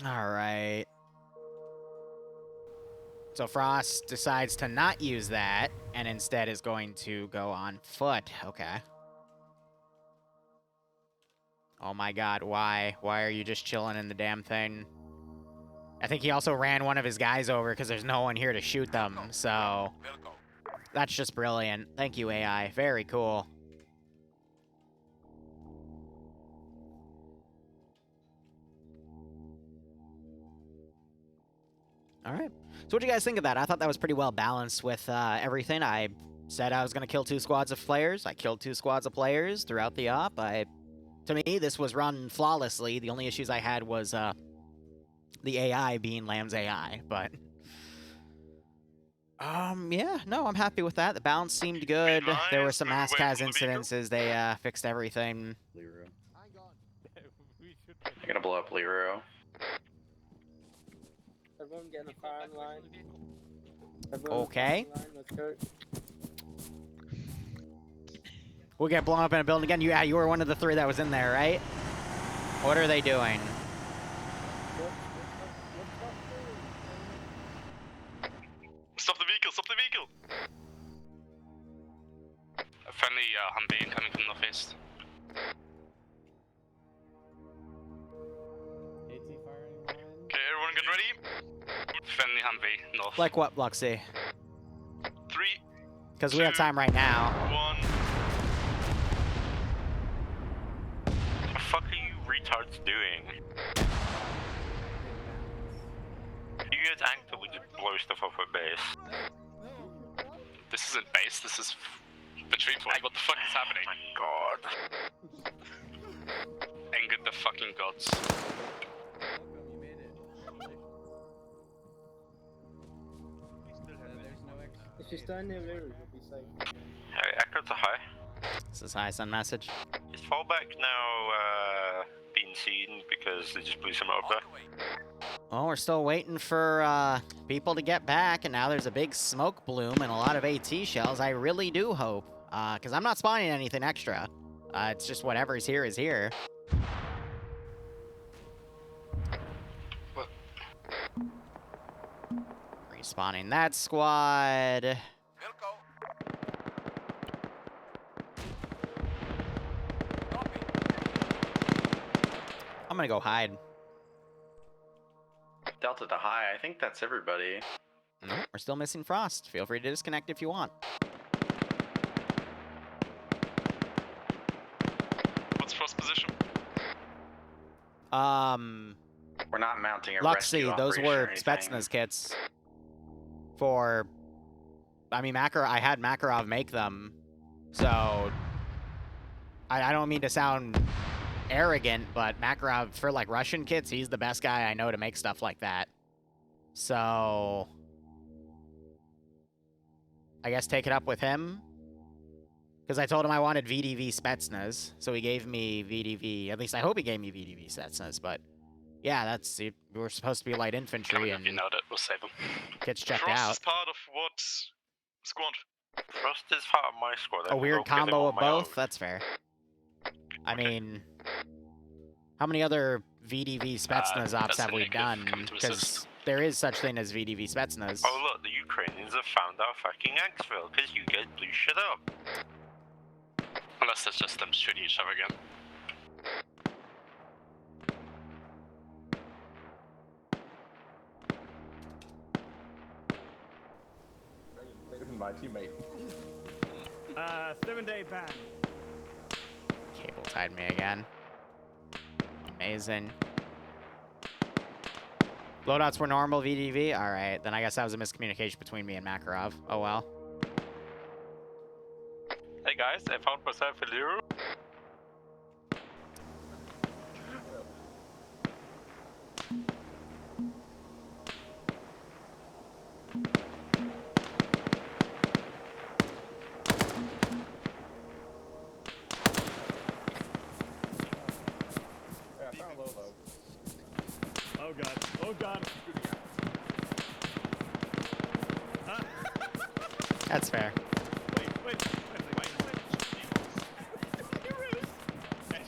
All right. So Frost decides to not use that, and instead is going to go on foot. Okay. Oh my god, why? Why are you just chilling in the damn thing? I think he also ran one of his guys over because there's no one here to shoot them, so... That's just brilliant. Thank you, AI. Very cool. Alright. So what do you guys think of that? I thought that was pretty well balanced with everything. I said I was going to kill 2 squads of players. I killed 2 squads of players throughout the op. To me, this was run flawlessly. The only issues I had was the AI being Lamb's AI, but... yeah, no, I'm happy with that. The balance seemed good. There were some mass-cas incidences. They fixed everything. Liru. I'm gonna blow up Liru. Everyone get in a firing line. Okay. Let's go. We'll get blown up in a building again. Yeah, you were one of the 3 that was in there, right? What are they doing? Stop the vehicle! Stop the vehicle! A friendly Humvee coming from northeast. Okay, everyone get ready? Friendly Humvee, north. Like what, Bluxy? 3, Because we have time right now. 1. What the fuck are you retards doing? You guys actively just blow stuff off at base. This isn't base, this is the tree point. What the fuck is happening? Oh my god. Angered the fucking gods. If you stand near Liru, you'll be safe. Hey, Echo to high. This is Hi Sun message. Is fallback now being seen because they just blew some over? Well, we're still waiting for people to get back, and now there's a big smoke bloom and a lot of AT shells. I really do hope, because I'm not spawning anything extra. It's just whatever's here is here. What? Respawning that squad. I'm gonna go hide. Delta to high, I think that's everybody. No, we're still missing Frost. Feel free to disconnect if you want. What's Frost's position? We're not mounting a Luxy, rescue those operation were or anything. Spetsnaz kits. For... I mean, I had Makarov make them, so... I don't mean to sound arrogant, but Makarov, for like Russian kits, he's the best guy I know to make stuff like that. So... I guess take it up with him. Because I told him I wanted VDV Spetsnaz, so he gave me VDV. At least I hope he gave me VDV Spetsnaz, but... Yeah, that's... We were supposed to be light infantry, and... You know that, we'll save him. Gets checked Frost out. is part of what squad? Frost is part of my squad. A weird combo of both? That's fair. I mean... How many other VDV Spetsnaz ops have we done? Because there is such thing as VDV Spetsnaz. Oh look, the Ukrainians have found our fucking exfil because you guys blew shit up. Unless it's just them shooting each other again. My teammate. 7-day ban. Cable tied me again. Amazing. Loadouts were normal, VDV? Alright, then I guess that was a miscommunication between me and Makarov. Oh well. Hey guys, I found myself a Liru. Oh god. Oh god. That's fair. Wait.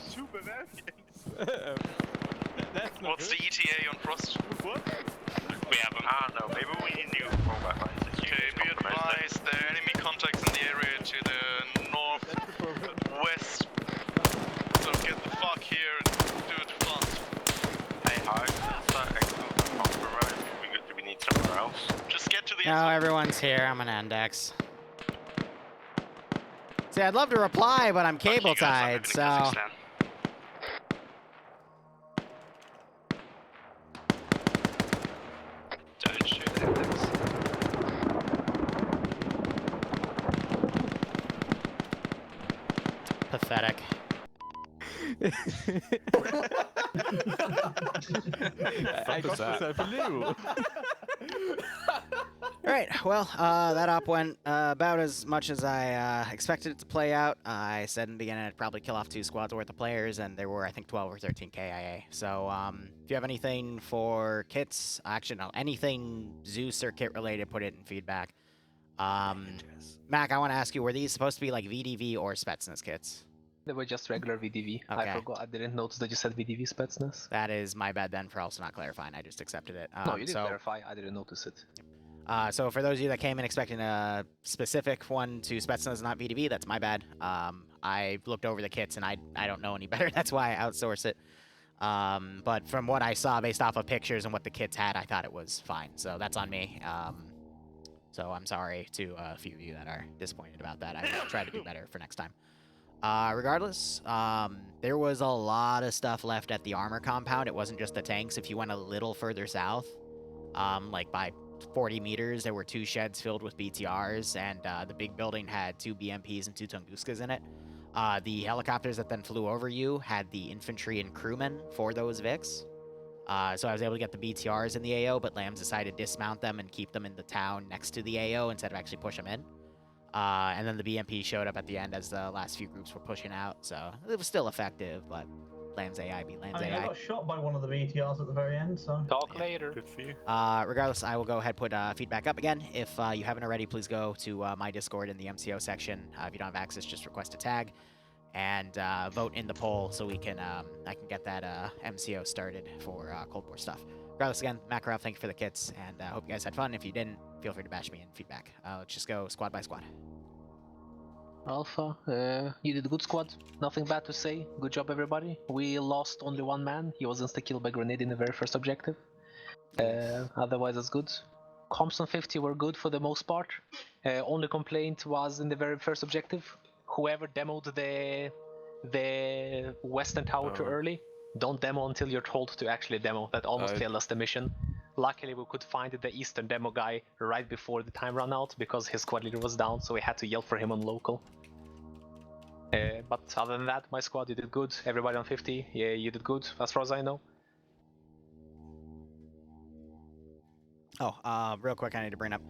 Super What's the ETA on Frost? What? We have them. I don't know. Maybe we need new combat lines. Okay, be advised, there are enemy contacts in the area to the northwest. So get the fuck here and do it fast. Hey, hi. Do we need somewhere else? Just get to the No, everyone's here. I'm an index. See, I'd love to reply, but I'm cable tied, so. Don't shoot index. Pathetic. I got myself a Liru. Alright, well, that op went about as much as I expected it to play out. I said in the beginning I'd probably kill off 2 squads worth of players, and there were, I think, 12 or 13 KIA. So, if you have anything for kits, actually, no, anything Zeus or kit related, put it in feedback. Mac, I want to ask you, were these supposed to be like VDV or Spetsnaz kits? They were just regular VDV. Okay. I forgot. I didn't notice that you said VDV Spetsnaz. That is my bad then for also not clarifying. I just accepted it. No, you did clarify. I didn't notice it. So for those of you that came in expecting a specific one to Spetsnaz, not VDV, that's my bad. I looked over the kits and I don't know any better. That's why I outsource it. But from what I saw based off of pictures and what the kits had, I thought it was fine. So that's on me. So I'm sorry to a few of you that are disappointed about that. I will try to do better for next time. Regardless, there was a lot of stuff left at the armor compound. It wasn't just the tanks. If you went a little further south, like by 40 meters, there were 2 sheds filled with BTRs, and the big building had 2 BMPs and 2 Tunguskas in it. The helicopters that then flew over you had the infantry and crewmen for those Vics. So I was able to get the BTRs in the AO, but Lambs decided to dismount them and keep them in the town next to the AO instead of actually push them in. And then the BMP showed up at the end as the last few groups were pushing out, so it was still effective, but Lambs AI beat Lambs AI. I got shot by one of the BTRs at the very end, so... Talk later. Good for you. Regardless, I will go ahead and put feedback up again. If you haven't already, please go to my Discord in the MCO section. If you don't have access, just request a tag and vote in the poll so we can I can get that MCO started for Cold War stuff. Regardless, again, Makarov, thank you for the kits, and hope you guys had fun. If you didn't, feel free to bash me in feedback. Let's just go squad by squad. Alpha, you did a good squad. Nothing bad to say. Good job, everybody. We lost only 1 man. He was insta-killed by grenade in the very first objective. Otherwise, that's good. Comps on 50 were good for the most part. Only complaint was in the very first objective. Whoever demoed the western tower too early, don't demo until you're told to actually demo. That almost failed us the mission. Luckily, we could find the eastern demo guy right before the time ran out because his squad leader was down, so we had to yell for him on local. But other than that, my squad, you did good. Everybody on 50, yeah, you did good, as far as I know. Oh, real quick, I need to bring up.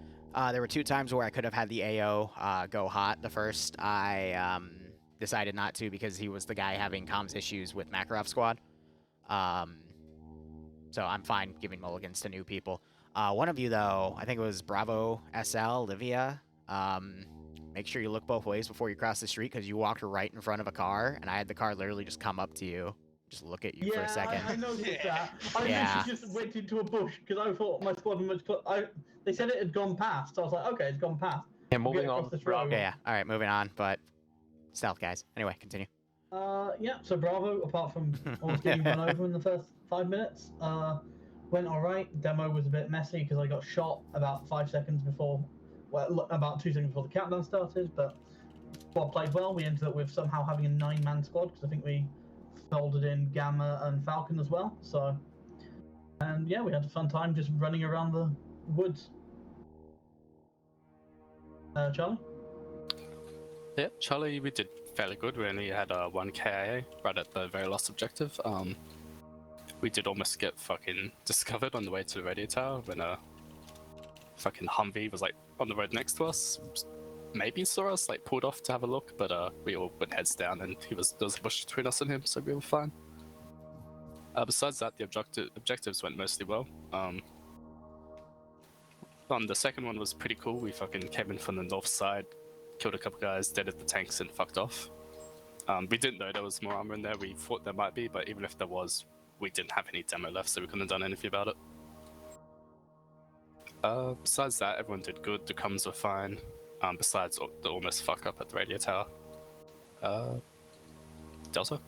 There were 2 times where I could have had the AO go hot. The first, I decided not to because he was the guy having comms issues with Makarov's squad. So I'm fine giving mulligans to new people. One of you, though, I think it was Bravo SL, Livia. Make sure you look both ways before you cross the street because you walked right in front of a car, and I had the car literally just come up to you, just look at you for a second. I noticed that. I literally just went into a bush because I thought my squad was. They said it had gone past. So I was like, okay, it's gone past. Yeah, moving on. Yeah, all right, moving on. But stealth, guys. Anyway, continue. Yeah. So Bravo, apart from almost getting run over in the first 5 minutes, went all right. Demo was a bit messy because I got shot about 5 seconds before. Well, about 2 seconds before the countdown started, but squad played well. We ended up with somehow having a 9-man squad because I think we folded in Gamma and Falcon as well. So, and yeah, we had a fun time just running around the woods. Charlie? Yeah, Charlie, we did fairly good. We only had 1 KIA right at the very last objective. We did almost get fucking discovered on the way to the radio tower when fucking Humvee was like on the road next to us. Maybe saw us, like pulled off to have a look, but we all went heads down and there was a bush between us and him, so we were fine. Besides that, the objectives went mostly well. The second one was pretty cool. We fucking came in from the north side, killed a couple guys, deaded the tanks, and fucked off. We didn't know there was more armor in there. We thought there might be, but even if there was, we didn't have any demo left, so we couldn't have done anything about it. Besides that, everyone did good. The comms were fine. Besides the almost fuck up at the radio tower. Delta?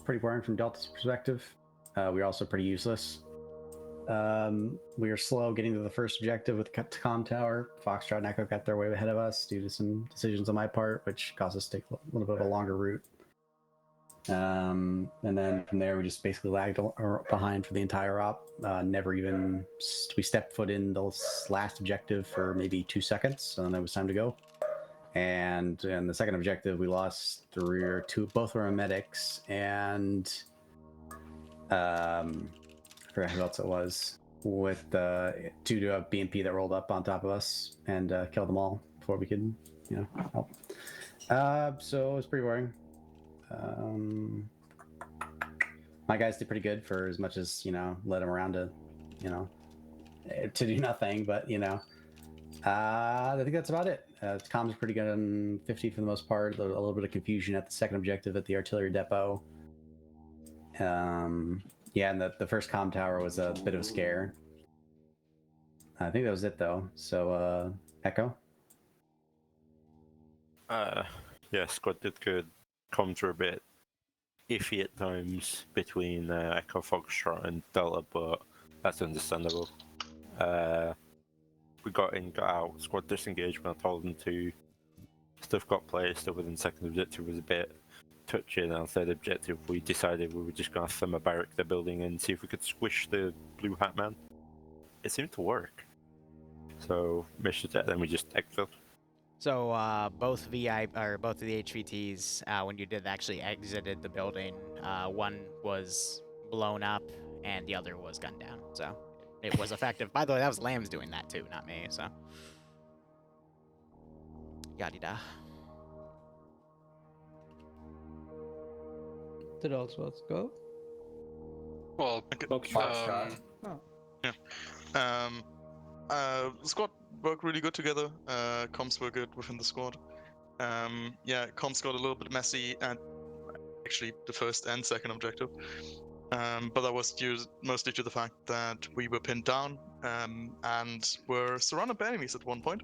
Pretty boring from Delta's perspective. We were also pretty useless. We were slow getting to the first objective with the comm tower. Foxtrot and Echo got their way ahead of us due to some decisions on my part, which caused us to take a little bit of a longer route. And then from there, we just basically lagged behind for the entire op. We stepped foot in the last objective for maybe 2 seconds, and then it was time to go. And in the second objective, we lost both of our medics, and I forgot who else it was, with due to a BMP that rolled up on top of us and killed them all before we could, help. So it was pretty boring. My guys did pretty good for as much as, led them around to do nothing, but, I think that's about it. Comms are pretty good on 50 for the most part. A little bit of confusion at the second objective at the artillery depot. Yeah, and the first comm tower was a bit of a scare. I think that was it, though. So, Echo? Yeah, squad did good. Comms were a bit iffy at times between Echo, Foxtrot, and Delta, but that's understandable. We got in, got out, squad disengaged when I told them to. Stuff got placed, other than second objective was a bit touchy, and on third objective we decided we were just going to thermal barrack the building and see if we could squish the blue hat man. It seemed to work. So, mission set, then we just exfilled. So both of the HVTs, when you did actually exited the building, one was blown up and the other was gunned down. So it was effective. By the way, that was Lambs doing that too, not me. So yadda. Did also go? Well, squad worked really good together. Comms were good within the squad. Comms got a little bit messy at actually the first and second objective. But that was due mostly to the fact that we were pinned down and were surrounded by enemies at one point.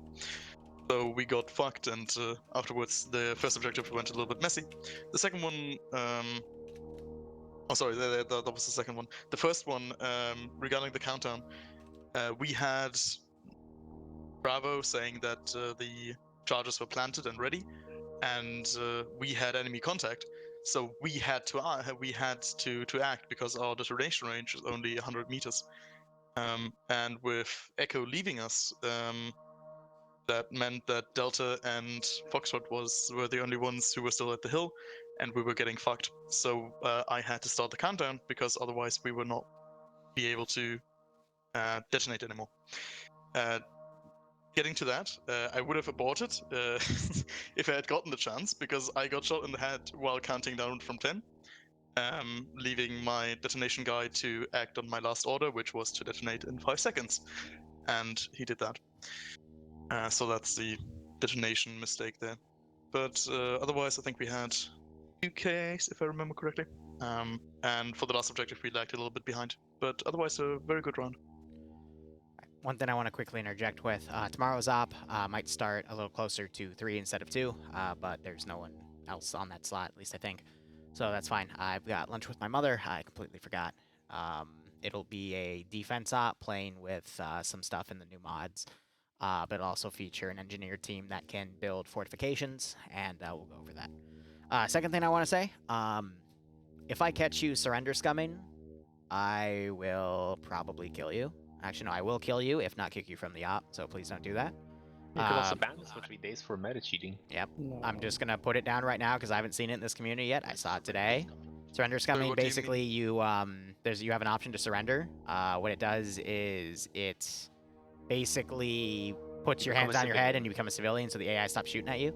So we got fucked, and afterwards the first objective went a little bit messy. The second one, that was the second one. The first one, regarding the countdown, we had Bravo saying that the charges were planted and ready, and we had enemy contact. So we had to act because our detonation range is only 100 meters. And with Echo leaving us, that meant that Delta and Foxtrot were the only ones who were still at the hill, and we were getting fucked. So I had to start the countdown because otherwise we would not be able to detonate anymore. Getting to that, I would have aborted if I had gotten the chance, because I got shot in the head while counting down from 10, leaving my detonation guy to act on my last order, which was to detonate in 5 seconds. And he did that. So that's the detonation mistake there. But otherwise, I think we had 2 KAs, if I remember correctly. And for the last objective, we lagged a little bit behind. But otherwise, a very good round. One thing I want to quickly interject with, tomorrow's op might start a little closer to 3 instead of 2, but there's no one else on that slot, at least I think. So that's fine. I've got lunch with my mother. I completely forgot. It'll be a defense op playing with some stuff in the new mods, but it'll also feature an engineer team that can build fortifications, and we'll go over that. Second thing I want to say, if I catch you surrender scumming, I will probably kill you. Actually, no, I will kill you, if not kick you from the op, so please don't do that. You could also ban us for 3 days for meta cheating. Yep. No. I'm just going to put it down right now because I haven't seen it in this community yet. I saw it today. Surrender scumming, basically, you have an option to surrender. What it does is it basically puts your hands on your head and you become a civilian, so the AI stops shooting at you.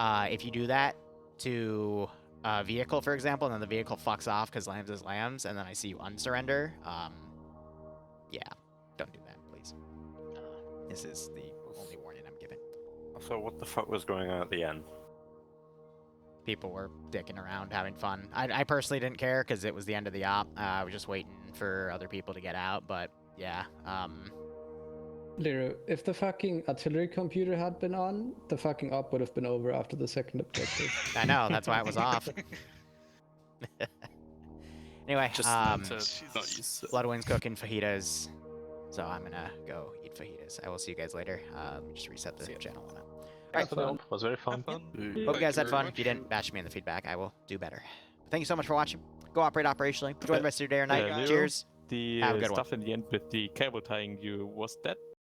If you do that to a vehicle, for example, and then the vehicle fucks off because lambs is lambs, and then I see you unsurrender, yeah, don't do that, please. This is the only warning I'm giving. So what the fuck was going on at the end? People were dicking around, having fun. I personally didn't care because it was the end of the op. I was just waiting for other people to get out, but yeah. Liru, if the fucking artillery computer had been on, the fucking op would have been over after the second objective. I know, that's why it was off. Anyway, Just to not use Bloodwind's cooking fajitas, so I'm gonna go eat fajitas. I will see you guys later. Let me just reset the channel. Alright, was very fun. Hope you guys had fun. If you didn't, bash me in the feedback. I will do better. But thank you so much for watching. Go operate operationally. Enjoy the rest of your day or night. Liru, Cheers. The Have a good stuff in the end with the cable tying you, was that